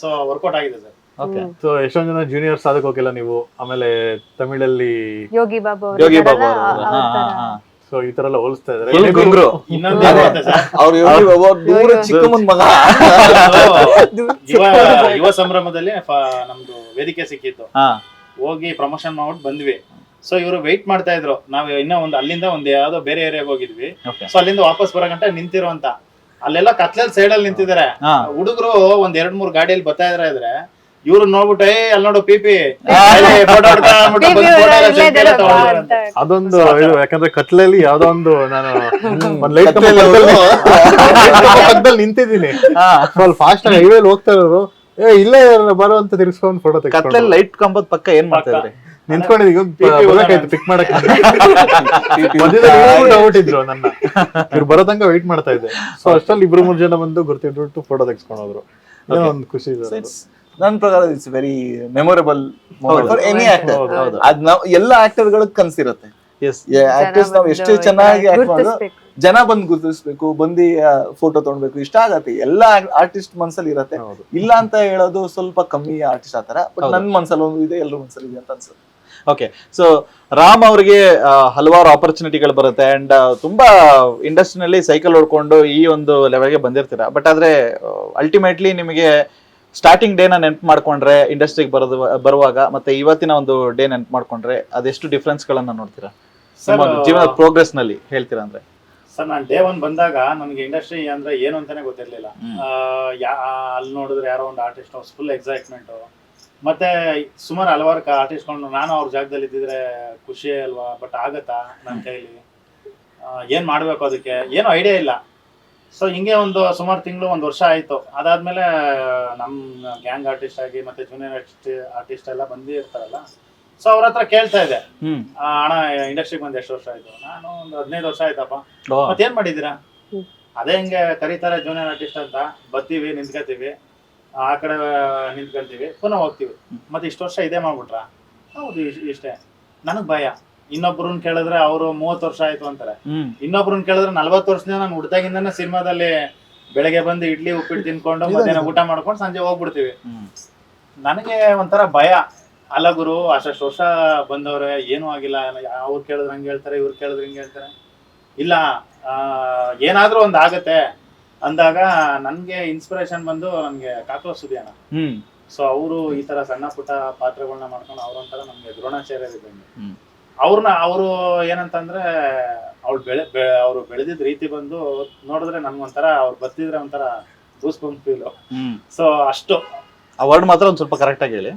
ಸೊ ವರ್ಕೌಟ್ ಆಗಿದೆ ಸರ್. ಸೊ ಎಷ್ಟೊಂದು ಜನ ಜೂನಿಯರ್ಸ್ ಅದಕ್ಕೆ ಹೋಗಿಲ್ಲ ನೀವು. ಆಮೇಲೆ ತಮಿಳಲ್ಲಿ ಯೋಗಿ ಬಾಬು ಸೊ ಈ ತರ ಎಲ್ಲ ಹೋಲಿಸ್ತಾ ಇದಾರೆ. ಚಿಕ್ಕಮ್ಮನ್ ಮಗ ಯುವ ಸಂಭ್ರಮದಲ್ಲಿ ನಮ್ದು ವೇದಿಕೆ ಸಿಕ್ಕಿತ್ತು, ಹೋಗಿ ಪ್ರಮೋಷನ್ ಮಾಡ್ಬಿಟ್ಟು ಬಂದ್ವಿ. ಸೊ ಇವರು ವೆಯ್ಟ್ ಮಾಡ್ತಾ ಇದ್ರು, ನಾವ್ ಇನ್ನೂ ಅಲ್ಲಿಂದ ಒಂದ್ ಯಾವ್ದೋ ಬೇರೆ ಏರಿಯಾಗ ಹೋಗಿದ್ವಿ. ಸೊ ಅಲ್ಲಿಂದ ವಾಪಸ್ ಬರೋ ಗಂಟ ನಿಂತಿರೋ ಅಂತ, ಅಲ್ಲೆಲ್ಲ ಕತ್ಲಲ್ಲಿ ಸೈಡ್ ಅಲ್ಲಿ ನಿಂತಿದ್ದಾರೆ ಹುಡುಗರು. ಒಂದ್ 2-3 ಗಾಡಿಯಲ್ಲಿ ಬರ್ತಾ ಇದ್ರೆ ಇವ್ರು ನೋಡ್ಬಿಟ್ಟು ಅಲ್ಲಿ ನೋಡು ಪಿಪಿ ಅದೊಂದು ಇದು. ಯಾಕಂದ್ರೆ ಕತ್ಲಲ್ಲಿ ಯಾವ್ದೋ ಒಂದು ನಾನು ಲೈಟ್ ನಿಂತಿದ್ದೀನಿ, ಫಾಸ್ಟ್ ಆಗಿ ಹೈವೇಲಿ ಹೋಗ್ತಾ ಇರೋರು ಇಲ್ಲೇ ಬರುವಂತ ತಿರ್ಸ್ಕೊಂಡು ಫೋಟೋ ತೆಗೆದು. ಲೈಟ್ ಕಂಬದ ಪಕ್ಕ ಏನ್ ಮಾಡ್ತಾ ಇದ್ರಿ? ನಿಂತ್ಕೊಂಡಿದ್ದೀಗ ಪಿಕ್ ಮಾಡಕ್ ಡೌಟ್ ಇದ್ರು ನನ್ನ ಇವ್ರು ಬರೋ ತನಕ ವೆಯ್ಟ್ ಮಾಡ್ತಾ ಇದ್ದೆ. ಸೊ ಅಷ್ಟಲ್ಲಿ 2-3 ಜನ ಬಂದು ಗುರ್ತಿಟ್ಬಿಟ್ಟು ಫೋಟೋ ತೆಗೆಸ್ಕೊಂಡು ಹೋದ್ರು. ಏನೋ ಒಂದು ಖುಷಿ ಇದೆ. ನನ್ನ ಪ್ರಕಾರ it's very memorable moment for any actor. ಅದ್ ನಾವು ಎಲ್ಲ ಆಕ್ಟರ್ ಗಳಿಗೆ ಕನ್ಸಿರುತ್ತೆ. ಆಕ್ಟರ್ಸ್ ನಾವು ಎಷ್ಟೇ ಚೆನ್ನಾಗಿ ಆಕ್ಟ್ ಮಾಡಿದ್ರು ಜನ ಬಂದ್ ಗುರುತಿಸ್ಬೇಕು, ಬಂದು ಫೋಟೋ ತಗೊಳ್ಬೇಕು, ಇಷ್ಟ ಆಗತ್ತೆ. ಎಲ್ಲಾ ಆರ್ಟಿಸ್ಟ್ ಮನ್ಸಲ್ಲಿ ಇರತ್ತೆ, ಇಲ್ಲ ಅಂತ ಹೇಳೋದು ಸ್ವಲ್ಪ ಕಮ್ಮಿ ಆರ್ಟಿಸ್ಟ್ ಆತರ. ಬಟ್ ನನ್ ಮನ್ಸಲ್ಲಿ ಒಂದು ಇದೆ, ಎಲ್ಲರೂ ಮನ್ಸಲ್ಲಿ ಇದೆ ಅಂತ ಅನ್ಸುತ್ತೆ. ಓಕೆ, ಸೊ ರಾಮ್ ಅವರಿಗೆ ಹಲವಾರು ಆಪರ್ಚುನಿಟಿಗಳು ಬರುತ್ತೆ ಅಂಡ್ ತುಂಬಾ ಇಂಡಸ್ಟ್ರಿನಲ್ಲಿ ಸೈಕಲ್ ಹೊಡ್ಕೊಂಡು ಈ ಒಂದು ಲೆವೆಲ್ಗೆ ಬಂದಿರ್ತೀರಾ. ಬಟ್ ಆದ್ರೆ ಅಲ್ಟಿಮೇಟ್ಲಿ ನಿಮಗೆ ಸ್ಟಾರ್ಟಿಂಗ್ ಡೇನ ನೆನ್ಪು ಮಾಡ್ಕೊಂಡ್ರೆ ಇಂಡಸ್ಟ್ರಿಗೆ ಬರುವಾಗ ಮತ್ತೆ ಇವತ್ತಿನ ಒಂದು ಡೇ ನೆನ್ಪು ಮಾಡ್ಕೊಂಡ್ರೆ ಅದೆಷ್ಟು ಡಿಫ್ರೆನ್ಸ್ ಗಳನ್ನ ನೋಡ್ತೀರಾ ಜೀವನದ ಪ್ರೋಗ್ರೆಸ್ ನಲ್ಲಿ ಹೇಳ್ತೀರಾ? ಅಂದ್ರೆ ಸರ್, ನಾನು ಡೇ 1 ಬಂದಾಗ ನನಗೆ ಇಂಡಸ್ಟ್ರಿ ಅಂದ್ರೆ ಏನು ಅಂತಾನೆ ಗೊತ್ತಿರ್ಲಿಲ್ಲ. ಅಲ್ಲಿ ನೋಡಿದ್ರೆ ಯಾರೋ ಒಂದು ಆರ್ಟಿಸ್ಟ್ ಫುಲ್ ಎಕ್ಸೈಟ್ಮೆಂಟ್, ಮತ್ತೆ ಸುಮಾರು ಹಲವಾರು ಆರ್ಟಿಸ್ಟ್ಕೊಂಡು ನಾನು ಅವ್ರ ಜಾಗದಲ್ಲಿ ಇದ್ದಿದ್ರೆ ಖುಷಿ ಅಲ್ವಾ. ಬಟ್ ಆಗತ್ತಾ ನನ್ನ ಕೈಲಿ? ಏನ್ ಮಾಡ್ಬೇಕು ಅದಕ್ಕೆ ಏನೋ ಐಡಿಯಾ ಇಲ್ಲ. ಸೊ ಹಿಂಗೆ ಒಂದು ಸುಮಾರು ತಿಂಗಳು 1 ವರ್ಷ ಆಯ್ತು. ಅದಾದ್ಮೇಲೆ ನಮ್ಮ ಗ್ಯಾಂಗ್ ಆರ್ಟಿಸ್ಟ್ ಆಗಿ ಮತ್ತೆ ಜೂನಿಯರ್ ಆರ್ಟಿಸ್ಟ್ ಎಲ್ಲ ಬಂದಿರ್ತಾರಲ್ಲ, ಸೊ ಅವ್ರ ಹತ್ರ ಕೇಳ್ತಾ ಇದೆ, ಅಣ್ಣ ಇಂಡಸ್ಟ್ರಿಗೆ ಬಂದು ಎಷ್ಟು ವರ್ಷ ಆಯ್ತು? ನಾನು ಒಂದು 15 ವರ್ಷ ಆಯ್ತಪ್ಪ. ಮತ್ತೇನ್ ಮಾಡಿದೀರಾ? ಅದೇ ಹಿಂಗೆ ಕರೀತಾರೆ ಜೂನಿಯರ್ ಆರ್ಟಿಸ್ಟ್ ಅಂತ, ಬರ್ತೀವಿ, ನಿಂತ್ಕೊತೀವಿ, ಆ ಕಡೆ ನಿಂತ್ಕೊಳ್ತೀವಿ, ಪುನಃ ಹೋಗ್ತೀವಿ. ಮತ್ತೆ ಇಷ್ಟು ವರ್ಷ ಇದೇ ಮಾಡ್ಬಿಟ್ರ? ಹೌದು, ಇಷ್ಟೇ. ನನಗ್ ಭಯ. ಇನ್ನೊಬ್ರನ್ನ ಕೇಳಿದ್ರೆ ಅವರು 30 ವರ್ಷ ಆಯ್ತು ಅಂತಾರೆ, ಇನ್ನೊಬ್ರನ್ನ ಕೇಳಿದ್ರೆ 40 ವರ್ಷದಿಂದ ನಾನು ಹುಡ್ತಾಗಿಂದಾನೆ ಸಿನಿಮಾದಲ್ಲಿ ಬೆಳಗ್ಗೆ ಬಂದು ಇಡ್ಲಿ ಉಪ್ಪಿಟ್ಟು ತಿನ್ಕೊಂಡು ಮಧ್ಯಾಹ್ನ ಊಟ ಮಾಡ್ಕೊಂಡು ಸಂಜೆ ಹೋಗ್ಬಿಡ್ತೀವಿ. ನನಗೆ ಒಂಥರ ಭಯ. ಅಲ್ಲ ಗುರು, ಅಷ್ಟು ವರ್ಷ ಬಂದವ್ರೆ, ಏನೂ ಆಗಿಲ್ಲ. ಅವ್ರು ಕೇಳಿದ್ರೆ ಹಂಗೆ ಹೇಳ್ತಾರೆ, ಇವ್ರು ಕೇಳಿದ್ರೆ ಹಿಂಗೆ ಹೇಳ್ತಾರೆ. ಇಲ್ಲ, ಏನಾದ್ರೂ ಒಂದ್ ಆಗತ್ತೆ ಅಂದಾಗ ನನ್ಗೆ ಇನ್ಸ್ಪಿರೇಷನ್ ಬಂದು ನನ್ಗೆ ಕಾಕ್ರೋಚ್ ಸುದಿಯಣ್ಣ. ಸೊ ಅವರು ಈ ತರ ಸಣ್ಣ ಪುಟ್ಟ ಪಾತ್ರಗಳನ್ನ ಮಾಡ್ಕೊಂಡು ಅವ್ರೊಂಥರ ನಮ್ಗೆ ದ್ರೋಣಾಚಾರ್ಯರಿದ್ದಂಗೆ. ಅವರು ಏನಂತಂದ್ರೆ ಅವ್ರು ಬೆಳೆದಿದ್ ರೀತಿ ಬಂದು ನೋಡಿದ್ರೆ ನನ್ಗೊಂಥರ ಅವ್ರು ಬರ್ತಿದ್ರೆ ಒಂಥರ ಗೂಸ್ ಬಂಪ್ ಫೀಲ್. ಸೊ ಅಷ್ಟು ಆ ವರ್ಡ್ ಮಾತ್ರ ಒಂದ್ ಸ್ವಲ್ಪ ಕರೆಕ್ಟ್ ಆಗಿ ಹೇಳಿ.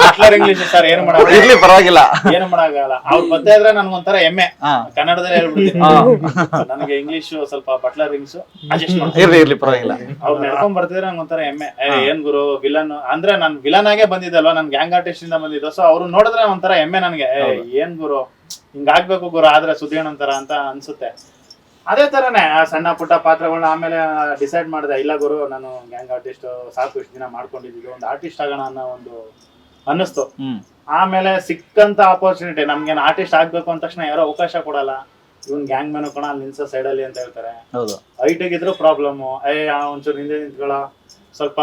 ಬಟ್ಲರ್ ಇಂಗ್ಲಿಷ್ ಸರ್, ಏನು ಮಾಡಲ್ಲ, ಪರವಾಗಿಲ್ಲ, ಏನು ಮಾಡಾಗಲ್ಲ. ಅವ್ರು ಬರ್ತಾ ಇದ್ರೆ ನನ್ಗೊಂಥರ ಹೆಮ್ಮೆ. ಕನ್ನಡದಲ್ಲಿ ಹೇಳ್ಬಿಡ್ತೀನಿ, ನನಗೆ ಇಂಗ್ಲಿಷ್ ಸ್ವಲ್ಪ ಬಟ್ಲರ್ ಇಂಗ್ಲಿಷ್ ಅಡ್ಜಸ್ಟ್ ಇರ್ಲಿ, ಪರವಾಗಿಲ್ಲ. ಅವ್ರು ನಡ್ಕೊಂಡ್ ಬರ್ತಿದ್ರೆ ನಂಗೊಂಥರ ಹೆಮ್ಮೆ. ಏನ್ ಗುರು ವಿಲನ್ ಅಂದ್ರೆ ನಾನ್ ವಿಲನ್ ಆಗೇ ಬಂದಿದ್ದಲ್ವಾ, ನನ್ ಗ್ಯಾಂಗ್ ಆರ್ಟಿಸ್ಟ್ ಇಂದ ಬಂದಿದ್ದು. ಸೊ ಅವ್ರು ನೋಡಿದ್ರೆ ಒಂಥರ ಹೆಮ್ಮೆ ನನ್ಗೆ. ಏನ್ ಗುರು ಹಿಂಗಾಗ್ಬೇಕು ಗುರು ಆದ್ರೆ ಸುದ್ದಿಯಣ್ಣ ಅಂತಾರ ಅಂತ ಅನ್ಸುತ್ತೆ. ಅದೇ ತರನೇ ಸಣ್ಣ ಪುಟ್ಟ ಪಾತ್ರಗಳನ್ನ ಆಮೇಲೆ ಡಿಸೈಡ್ ಮಾಡಿದೆ, ಇಲ್ಲ ಗುರು ನಾನು ಗ್ಯಾಂಗ್ ಆರ್ಟಿಸ್ಟ್ ಸಾಕು, ಇಷ್ಟು ದಿನ ಮಾಡ್ಕೊಂಡಿದ್ದೀವಿ, ಒಂದು ಆರ್ಟಿಸ್ಟ್ ಆಗೋಣ ಅನ್ನೋ ಒಂದು ಅನ್ನಿಸ್ತು. ಆಮೇಲೆ ಸಿಕ್ಕಂತ ಆಪರ್ಚುನಿಟಿ, ನಮ್ಗೇನು ಆರ್ಟಿಸ್ಟ್ ಆಗ್ಬೇಕು ಅಂದ ತಕ್ಷಣ ಯಾರೋ ಅವಕಾಶ ಕೊಡಲ್ಲ. ಇವನ್ ಗ್ಯಾಂಗ್ ಮ್ಯಾನ್ ಕಣ ಅಲ್ಲಿ ನಿಲ್ಸೋ ಸೈಡ್ ಅಲ್ಲಿ ಅಂತ ಹೇಳ್ತಾರೆ. ಹೈಟಿಗೆ ಇದ್ರು ಪ್ರಾಬ್ಲಮ್, ಒಂಚೂರು ಹಿಂದೆ ನಿಂತ್ಕೊಳ್ಳೋ, ಸ್ವಲ್ಪ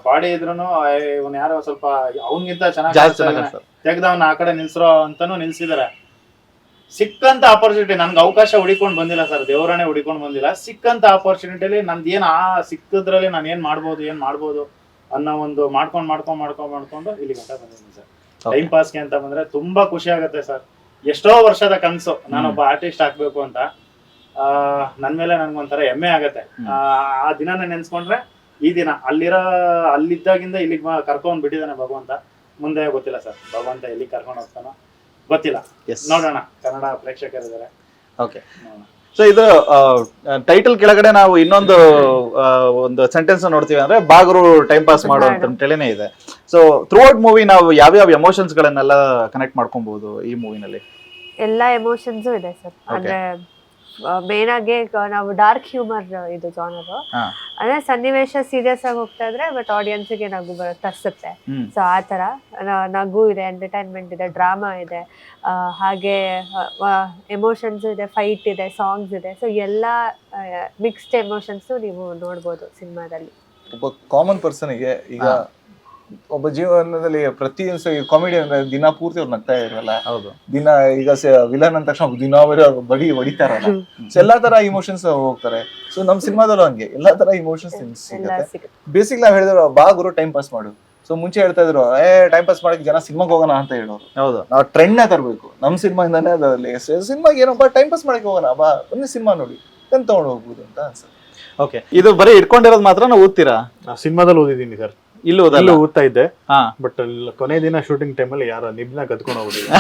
ಬಾಡಿ ಇದ್ರು ಇವನ್ ಯಾರೋ ಸ್ವಲ್ಪ ಅವನ್ಗಿಂತ ಚೆನ್ನಾಗಿ ತೆಗ್ದವನ್ನ ಆ ಕಡೆ ನಿಲ್ಸ್ರೋ ಅಂತಾನು ನಿಲ್ಸಿದಾರೆ. ಸಿಕ್ಕಂತ ಆಪರ್ಚುನಿಟಿ ನನ್ಗೆ ಅವಕಾಶ ಹುಡಿಕೊಂಡ್ ಬಂದಿಲ್ಲ ಸರ್, ದೇವರನ್ನೇ ಹುಡಿಕೊಂಡ್ ಬಂದಿಲ್ಲ. ಸಿಕ್ಕಂತ ಆಪರ್ಚುನಿಟಿಲಿ ನಂದು ಏನ್ ಸಿಕ್ಕದ್ರಲ್ಲಿ ನಾನು ಏನ್ ಮಾಡ್ಬೋದು ಅನ್ನೋ ಒಂದು ಮಾಡ್ಕೊಂಡು ಇಲ್ಲಿ ಗಂಟ ಬಂದಿದ್ದೀನಿ ಸರ್. ಟೈಮ್ ಪಾಸ್ಗೆ ಅಂತ ಬಂದ್ರೆ ತುಂಬಾ ಖುಷಿ ಆಗುತ್ತೆ ಸರ್. ಎಷ್ಟೋ ವರ್ಷದ ಕನ್ಸು ನಾನೊಬ್ಬ ಆರ್ಟಿಸ್ಟ್ ಆಗ್ಬೇಕು ಅಂತ. ನನ್ ಮೇಲೆ ನನ್ಗೊಂಥರ ಹೆಮ್ಮೆ ಆಗತ್ತೆ. ಆ ದಿನನ ನೆನ್ಸ್ಕೊಂಡ್ರೆ ಈ ದಿನ ಅಲ್ಲಿದ್ದಾಗಿಂದ ಇಲ್ಲಿಗೆ ಕರ್ಕೊಂಡ್ ಬಿಟ್ಟಿದ್ದಾನೆ ಭಗವಂತ. ಮುಂದೆ ಗೊತ್ತಿಲ್ಲ ಸರ್, ಭಗವಂತ ಎಲ್ಲಿ ಕರ್ಕೊಂಡು ಹೋಗ್ತಾನೋ ಗೊತ್ತಿಲ್ಲ. ನೋಡೋಣ, ಕನ್ನಡ ಪ್ರೇಕ್ಷಕರಿದ್ದಾರೆ. ಓಕೆ, ಸೊ ಇದು ಟೈಟಲ್ ಕೆಳಗಡೆ ನಾವು ಇನ್ನೊಂದು ಒಂದು ಸೆಂಟೆನ್ಸ್ ನೋಡ್ತೀವಿ, ಅಂದ್ರೆ ಬಾಗರು ಟೈಮ್ ಪಾಸ್ ಮಾಡೋ ಅಂತೇಳಿನೇ ಇದೆ. ಸೊ ಥ್ರೂ ಔಟ್ ಮೂವಿ ನಾವು ಯಾವ್ಯಾವ ಎಮೋಷನ್ಸ್ ಗಳನ್ನೆಲ್ಲ ಕನೆಕ್ಟ್ ಮಾಡ್ಕೊಬಹುದು ಈ ಮೂವಿನಲ್ಲಿ? ಎಲ್ಲಾ ಎಮೋಷನ್ಸು ಇದೆ ಸರ್. ಅಂದ್ರೆ ಮೇನ್ ಆಗಿ ನಾವು ಡಾರ್ಕ್ ಹ್ಯೂಮರ್ ಇದು ಜಾನರ್. ಅಂದ್ರೆ ಸನ್ನಿವೇಶ ಸೀರಿಯಸ್ ಆಗಿ ಹೋಗ್ತಾ ಇದ್ರೆ ಬಟ್ ಆಡಿಯನ್ಸ್ಗೆ ನಗು ತರಿಸುತ್ತೆ. ಸೊ ಆ ತರ ನಗು ಇದೆ, ಎಂಟರ್ಟೈನ್ಮೆಂಟ್ ಇದೆ, ಡ್ರಾಮಾ ಇದೆ, ಹಾಗೆ ಎಮೋಷನ್ಸ್ ಇದೆ, ಫೈಟ್ ಇದೆ, ಸಾಂಗ್ಸ್ ಇದೆ. ಸೊ ಎಲ್ಲಾ ಮಿಕ್ಸ್ಡ್ ಎಮೋಷನ್ಸ್ ನೀವು ನೋಡ್ಬೋದು ಸಿನಿಮಾದಲ್ಲಿ. ಒಬ್ಬ ಕಾಮನ್ ಪರ್ಸನ್ಗೆ ಈಗ ಒಬ್ಬ ಜೀವನದಲ್ಲಿ ಪ್ರತಿ ಕಾಮಿಡಿ ಅಂದ್ರೆ ದಿನ ಪೂರ್ತಿ ಅವ್ರು ನಗ್ತಾ ಇರಲ್ಲ. ದಿನ ಈಗ ವಿಲನ್ ಅಂದ ತಕ್ಷಣ ದಿನ ಬಡಿ ಹೊಡಿತಾರಲ್ಲ. ಸೊ ಎಲ್ಲಾ ತರ ಇಮೋಷನ್ಸ್ ಹೋಗ್ತಾರೆ. ಸೊ ನಮ್ ಸಿನಿಮಾದಲ್ಲೂ ಹಂಗೆ ಎಲ್ಲಾ ತರ ಇಮೋಷನ್ಸ್ ಸಿಗುತ್ತೆ. ಬೇಸಿಕ್ ನಾವ್ ಹೇಳಿದ್ರು ಬಾ ಗುರು ಟೈಮ್ ಪಾಸ್ ಮಾಡು. ಸೊ ಮುಂಚೆ ಹೇಳ್ತಾ ಇದ್ರು ಟೈಮ್ ಪಾಸ್ ಮಾಡಕ್ ಜನ ಸಿನಿಮಾಗೆ ಹೋಗೋಣ ಅಂತ ಹೇಳೋರು. ಹೌದು, ನಾವು ಟ್ರೆಂಡ್ ನ ತರಬೇಕು. ನಮ್ ಸಿನಿಮಾಯಿಂದಾನೇ ಅದ್ರಲ್ಲಿ ಸಿನಿಮಾಗೆ ಏನೋ ಟೈಮ್ ಪಾಸ್ ಮಾಡಕ್ ಹೋಗೋಣ, ಬಾ ಒಂದೇ ಸಿನಿಮಾ ನೋಡಿ ಅಂತ ತಗೊಂಡು ಹೋಗ್ಬೋದು ಅಂತ ಅನ್ಸುತ್ತೆ. ಓಕೆ, ಇದು ಬರೀ ಇಟ್ಕೊಂಡಿರೋದು ಮಾತ್ರ ನಾವು ಓದ್ತೀರಾ? ಸಿನಿಮಾದಲ್ಲಿ ಓದಿದ್ದೀನಿ ಸರ್, ಇಲ್ಲೂ ಓದ್ತಾ ಇದ್ದೆ. ಬಟ್ ಕೊನೆ ದಿನ ಶೂಟಿಂಗ್ ಟೈಮಲ್ಲಿ ಯಾರೋ ನಿಬ್ನ ಕದ್ಕೊಂಡು ಹೋಗ್ಬಿಟ್ಟಿದೆ.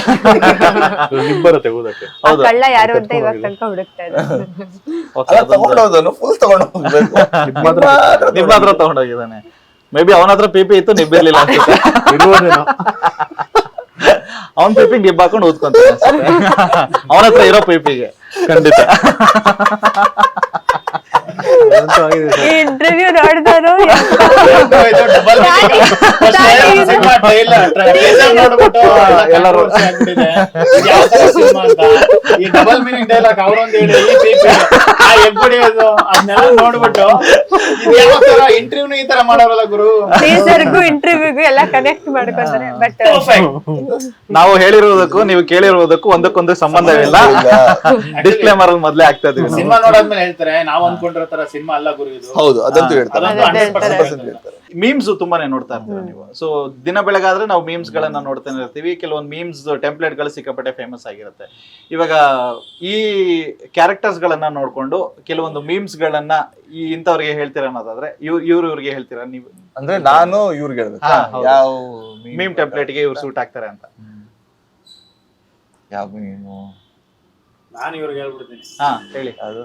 ನಿಬ್ ಬರುತ್ತೆ ಓದಕ್ಕೆ. ಕಳ್ಳ ಯಾರು ಅಂತ ಇವಾಗ ತನಕ ಹುಡುಕ್ತಾ ಇದ್ದಾರೆ. ತಗೊಂಡೋದನ್ನು ಫುಲ್ ತಗೊಂಡು ಹೋಗ್ಬೇಕು. ನಿಬ್ ಮಾತ್ರ ತಗೊಂಡೋಗಿದ್ದಾನೆ. ಮೇ ಬಿ ಅವನ ಹತ್ರ ಪಿಪಿ ಇತ್ತು, ನಿಬ್ಬಿರ್ಲಿಲ್ಲ ಅನ್ಸುತ್ತೆ. ಇರ್ಬೋದೇನೋ. ಅವ್ನ್ ಪಿಪಿ ನಿಬ್ ಹಾಕೊಂಡು ಓದ್ಕೊಂತಾನೆ ಅವನ ಹತ್ರ ಇರೋ ಪಿಪಿಗೆ. ಖಂಡಿತ ಅದಂತೂ ಆಗಿದೆ ಈ ಸರ್. ಇಂಟರ್ವ್ಯೂ ನೋಡಿದವರು ಎಲ್ಲರೂ ಈ ಡಬಲ್ ಮೀನಿಂಗ್ ಡೈಲಾಗ್ ಅವರೊಂದು ಹೇಳಿ ಅದನ್ನೆಲ್ಲ ನೋಡ್ಬಿಟ್ಟು ಇಂಟರ್ವ್ಯೂನು ಈ ತರ ಮಾಡೋರಲ್ಲ ಗುರು. ಟೀಸರ್ಗೂ ಇಂಟರ್ವ್ಯೂಗೂ ಎಲ್ಲ ಕನೆಕ್ಟ್ ಮಾಡ್ಕೊಂತಾರೆ. ಬಟ್ ನಾವು ಹೇಳಿರುವುದಕ್ಕೂ ನೀವು ಕೇಳಿರುವುದಕ್ಕೂ ಒಂದಕ್ಕೊಂದು ಸಂಬಂಧವಿಲ್ಲ. ಡಿಸ್ಕ್ಲೇಮರ್ ಮೊದ್ಲೇ ಆಗ್ತಾ ಇದೀವಿ. ಸಿನಿಮಾ ನೋಡಾದ್ಮೇಲೆ ಹೇಳ್ತಾರೆ ನಾವು ಅನ್ಕೊಂಡಿರೋ ತರ ಸಿನಿಮಾ ಅಲ್ಲ ಗುರು ಇದು. ಹೌದು, ಅದಂತೂ ಹೇಳ್ತಾರೆ. ಅದಂತೂ 100% ಹೇಳ್ತಾರೆ. ಮೀಮ್ಸ್ ತುಂಬಾನೇ ನೋಡ್ತಾ ಇರ್ತೀರಾ ನೀವು. ಸೊ ದಿನ ಬೆಳಗಾದ್ರೆ ನಾವು ಮೀಮ್ಸ್ ಗಳನ್ನ ನೋಡ್ತಾನೆ ಇರ್ತೀವಿ. ಕೆಲವೊಂದು ಮೀಮ್ಸ್ ಟೆಂಪ್ಲೇಟ್ ಗಳು ಸಿಕ್ಕಾಪಟ್ಟೆ ಫೇಮಸ್ ಆಗಿರುತ್ತೆ. ಇವಾಗ ಈ ಕ್ಯಾರೆಕ್ಟರ್ಸ್ ಗಳನ್ನ ನೋಡ್ಕೊಂಡು ಕೆಲವೊಂದು ಮೀಮ್ಸ್ ಗಳನ್ನ ಇಂಥವ್ರಿಗೆ ಹೇಳ್ತೀರಾ ಅನ್ನೋದಾದ್ರೆ ಇವ್ರಿಗೆ ಹೇಳ್ತೀರಾ ನೀವು? ಅಂದ್ರೆ ನಾನು ಇವ್ರಿಗೆ ಹೇಳ್ಬೇಕು ಹಾ, ಹೌದು. ಯಾವ ಮೀಮ್ ಟೆಂಪ್ಲೇಟ್ ಗೆ ಇವ್ರು ಸೂಟ್ ಆಗ್ತಾರೆ ಅಂತ. ಯಾವ ಮೀಮು ನಾನು ಇವ್ರಿಗೆ ಹೇಳ್ಬಿಡ್ತೀನಿ. ಹಾ ಹೇಳಿ. ಅದು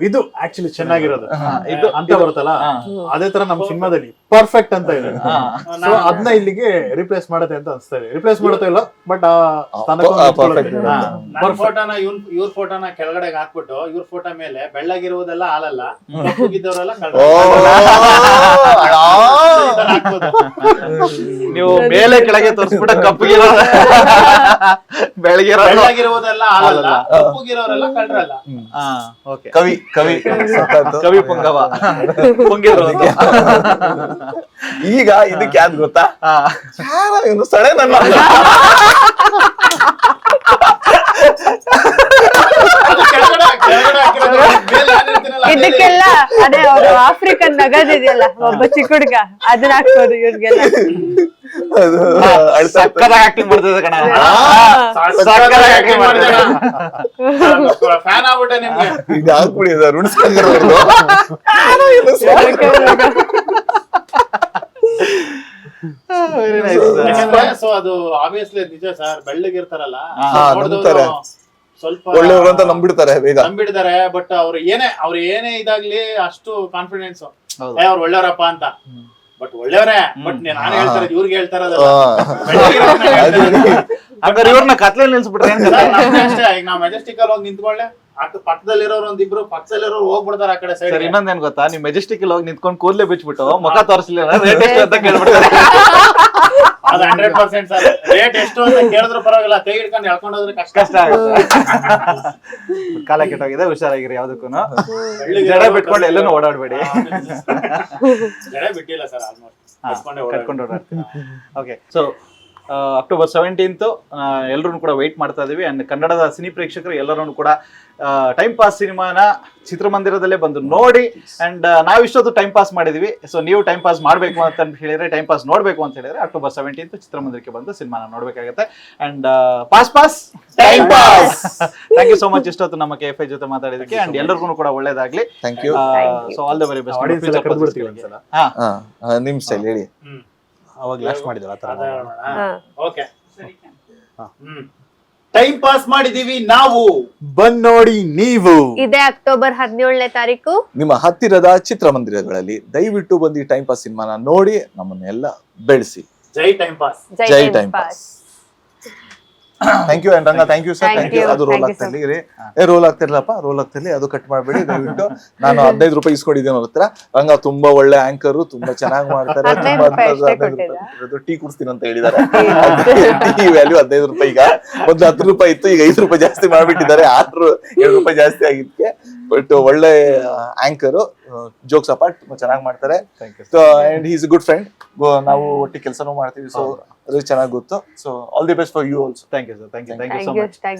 ಇದು ಆಕ್ಚುಲಿ ಚೆನ್ನಾಗಿರೋದು ಇದು ಅಂತ ಬರುತ್ತಲ್ಲ, ಹಾ. ಅದೇ ತರ ನಮ್ಮ ಸಿನಿಮಾದಲ್ಲಿ ಪರ್ಫೆಕ್ಟ್ ಅಂತ ಇದೆ. ಹಾ. ಸೊ ಅದನ್ನ ಇಲ್ಲಿಗೆ ರಿಪ್ಲೇಸ್ ಮಾಡುತ್ತೆ ಅಂತ ಅನ್ಸ್ತಾ ಇದೆ. ರಿಪ್ಲೇಸ್ ಮಾಡುತ್ತೆ ಇಲ್ಲ, ಬಟ್ perfect. ನನ್ನ ಫೋಟೋನ ಇವ್ರ ಫೋಟೋನ ಕೆಳಗಡೆ ಹಾಕ್ಬಿಟ್ಟು ಇವ್ರ ಫೋಟೋ ಮೇಲೆ ಬೆಳ್ಳಗಿರುವುದೆಲ್ಲ ಹಾಲಲ್ಲ, ಕಪ್ಪಗಿದ್ದವರೆಲ್ಲ ಹಾಕ್ಬೋದು. ನೀವು ಮೇಲೆ ಕೆಳಗೆ ತೋರಿಸ್ಬಿಟ್ಟ ಕಪ್ಪಗಿರೋ ಬೆಳಗಿರೋ. ಬೆಳ್ಳಗಿರುವುದೆಲ್ಲ ಹಾಲಲ್ಲ, ಕಪ್ಪಗಿರೋರೆಲ್ಲ ಕಳ್ರಲ್ಲ. ಓಕೆ. ಕವಿ ಸಖತ್ತು. ಕವಿ ಪುಂಗವ ಪುಂಗಿದ್ರು. ಈಗ ಇದಕ್ಕೆ ಯಾವ್ದು ಗೊತ್ತಾ, ಇವನು ಸಡೆ ನನ್ನ ಇದಕ್ಕೆಲ್ಲ ಅದೇ ಅವರು ಆಫ್ರಿಕನ್ ನಗದಿದೆಯಲ್ಲ ಒಬ್ಬ ಚಿಕ್ಕ ಹುಡುಗ, ಅದನ್ನ ಹಾಕ್ಬೋದು ಇವ್ರಿಗೆಲ್ಲ. ಸಕ್ಕತ್ತಾಗಿ ಆಕ್ಟಿಂಗ್ ಮಾಡ್ತಿದ್ದೆ ಕಣ. ಸಕ್ಕತ್ತಾಗಿ ಆಕ್ಟಿಂಗ್ ಮಾಡ್ತಿದ್ದೆ. ಫ್ಯಾನ್ ಆಗ್ಬಿಟ್ಟೆ ನಿಮ್ಗೆ. ಈಗ ಹಾಕ್ಬಿಡಿ ವೆರಿ ನೈಸ್. ಸೊ ಅದು ಆಬ್ವಿಯಸ್ಲಿ ನಿಜ ಸರ್. ಬೆಳ್ಳಗಿರ್ತಾರಲ್ಲ, ನಂಬ್ತಾರೆ. ಸ್ವಲ್ಪ ಒಳ್ಳೆಯವರು ಅಂತ ನಂಬಿಡ್ತಾರೆ ಬೇಗ. ನಂಬಿಡ್ತಾರೆ. ಬಟ್ ಅವ್ರು ಏನೇ ಇದಾಗ್ಲಿ ಅಷ್ಟು ಕಾನ್ಫಿಡೆನ್ಸ್ ಹೌದು. ಅವ್ರು ಒಳ್ಳೆಯವರಪ್ಪ ಅಂತ. ಬಟ್ ಒಳ್ಳೆಯವರೇ. ಬಟ್ ನಾನು ಹೇಳ್ತಾರೆ ಇವ್ರಿಗೆ ಹೇಳ್ತಾರ ಹಂಗಾರೆ ಇವ್ರನ್ನ ಕತ್ಲೆ ನಿಲ್ಸ್ಬಿಟ್ರೆ ಏನ್ ಕತೆ? ಅಷ್ಟೇ. ಈಗ ನಾವ್ ಮೆಜೆಸ್ಟಿಕ್ ಅಲ್ಲಿ ಹೋಗಿ ನಿಂತ್ಕೊಳ್ಳೆ, ಪಕ್ಕದಲ್ಲಿರೋರು ಒಂದಿಬ್ರು ಪಕ್ಕದಲ್ಲಿರೋರು ಹೋಗ್ಬಿಡ್ತಾರೆ ಆ ಕಡೆ ಸೈಡ್. ಸರ್ ಇನ್ನೊಂದೇನ್ ಗೊತ್ತಾ, ನೀವು ಮೆಜೆಸ್ಟಿಕ್ ಹೋಗಿ ನಿಂತ್ಕೊಂಡು ಕೂದಲೇ ಬಿಚ್ಬಿಟ್ಟು ಮುಖ ತೋರಿಸ್ಲಿಲ್ಲ ರೇಟ್ ಎಷ್ಟು ಅಂತ ಕೇಳ್ಬಿಡ್ತಾರೆ. ಅದು 100% ಸರ್. ರೇಟ್ ಎಷ್ಟು ಅಂತ ಕೇಳಿದ್ರು ಪರವಾಗಿಲ್ಲ, ಕೈ ಹಿಡ್ಕೊಂಡು ಎಳ್ಕೊಂಡು ಹೋದ್ರೆ ಕಷ್ಟ ಆಗುತ್ತೆ. ಕಾಲ ಕೆಟ್ಟೋಗಿದೆ, ಹುಷಾರಾಗಿರಿ ಯಾವ್ದಕ್ಕೂ. ಜಡ ಬಿಟ್ಕೊಂಡು ಎಲ್ಲೂ ಓಡಾಡ್ಬೇಡಿ. ಜಡೆ ಬಿಟ್ಟಿಲ್ಲ ಸರ್, ಆಲ್ಮೋಸ್ಟ್ ಕಟ್ಕೊಂಡು ಓಡಾಡ್ತೀನಿ. ಓಕೆ. ಸೊ ಅಕ್ಟೋಬರ್ 17 ಎಲ್ಲರೂ ಕೂಡ ವೆಯ್ಟ್ ಮಾಡ್ತಾ ಇದೀವಿ. ಅಂಡ್ ಕನ್ನಡದ ಸಿನಿ ಪ್ರೇಕ್ಷಕರು ಎಲ್ಲರೂ ಕೂಡ ಟೈಮ್ ಪಾಸ್ ಸಿನಿಮಾನ ಚಿತ್ರಮಂದಿರದಲ್ಲೇ ಬಂದು ನೋಡಿ. ಅಂಡ್ ನಾವು ಇಷ್ಟೊತ್ತು ಟೈಮ್ ಪಾಸ್ ಮಾಡಿದೀವಿ. ಸೊ ನೀವು ಟೈಮ್ ಪಾಸ್ ಮಾಡ್ಬೇಕು ಅಂತ ಹೇಳಿದ್ರೆ, ಟೈಮ್ ಪಾಸ್ ನೋಡ್ಬೇಕು ಅಂತ ಹೇಳಿದ್ರೆ ಅಕ್ಟೋಬರ್ 17 ಚಿತ್ರಮಂದಿರಕ್ಕೆ ಬಂದು ಸಿನಿಮಾನ ನೋಡ್ಬೇಕಾಗತ್ತೆ. And pass time pass. Thank you so much ಇಷ್ಟೊತ್ತು ನಮ್ಮ KFI ಜೊತೆ ಮಾತಾಡಿದಕ್ಕೆ. ಅಂಡ್ ಎಲ್ಲರಿಗೂ ಕೂಡ ಒಳ್ಳೇದಾಗ್ಲಿ. Thank you. So all the very best. Audience ಎಲ್ಲ ಕರೆದ್ಬಿಡ್ತೀವಿ ಒಂದ್ಸಲ. ನಿಮ್ ಸ್ಟೈಲ್ ಹೇಳಿ. ಅವಾಗ ಲಾಸ್ಟ್ ಮಾಡಿದ್ವಿ ಆ ತರ. ಓಕೆ. ಟೈಮ್ ಪಾಸ್ ಮಾಡಿದೀವಿ ನಾವು. ಬಂದ್ ನೋಡಿ ನೀವು. ಇದೇ ಅಕ್ಟೋಬರ್ 17ನೇ ತಾರೀಕು ನಿಮ್ಮ ಹತ್ತಿರದ ಚಿತ್ರಮಂದಿರಗಳಲ್ಲಿ ದಯವಿಟ್ಟು ಬಂದು ಟೈಮ್ ಪಾಸ್ ಸಿನಿಮಾನ ನೋಡಿ ನಮ್ಮನ್ನೆಲ್ಲ ಬೆಳೆಸಿ. Jai time pass. Jai time pass. Thank you. And Ranga thank you sir. Thank you. ಅದು ರೋಲ್ ಆಗ್ತಿರ್ಲಿ. ರೋಲ್ ಆಗ್ತಿರ್ಲಪ್ಪ, ರೋಲ್ ಆಗ್ತಿರ್ಲಿ, ಅದು ಕಟ್ ಮಾಡ್ಬೇಡಿ ದಯವಿಟ್ಟು. ನಾನು 15 ರೂಪಾಯಿ ಇಸ್ಕೊಂಡಿದ್ದೇನೆ ಅವ್ರ ಹತ್ರ. ರಂಗ ತುಂಬಾ ಒಳ್ಳೆ ಆಂಕರ್, ತುಂಬಾ ಚೆನ್ನಾಗಿ ಮಾಡ್ತಾರೆ. ತುಂಬಾ ಟೀ ಕುಡಿಸ್ತೀನಿ ಅಂತ ಹೇಳಿದ್ದಾರೆ. ಟೀ ವ್ಯಾಲ್ಯೂ 15 ರೂಪಾಯಿ. ಈಗ ಮೊದ್ಲು 10 ರೂಪಾಯಿ ಇತ್ತು, ಈಗ 5 ರೂಪಾಯಿ ಜಾಸ್ತಿ ಮಾಡ್ಬಿಟ್ಟಿದ್ದಾರೆ. 2 ರೂಪಾಯಿ ಜಾಸ್ತಿ ಆಗಿದ್ದಕ್ಕೆ. ಬಟ್ ಒಳ್ಳೆ ಆಂಕರ್, ಜೋಕ್ಸ್ ಅಪಾರ್ಟ್ ತುಂಬಾ ಚೆನ್ನಾಗಿ ಮಾಡ್ತಾರೆ. And he is a good friend. ನಾವು ಒಟ್ಟಿಗೆ ಕೆಲಸನೂ ಮಾಡ್ತೀವಿ. ಸೊ ಅದು ಚೆನ್ನಾಗಿ ಗೊತ್ತು. So all the best for you also. Thank you sir. Thank you so much.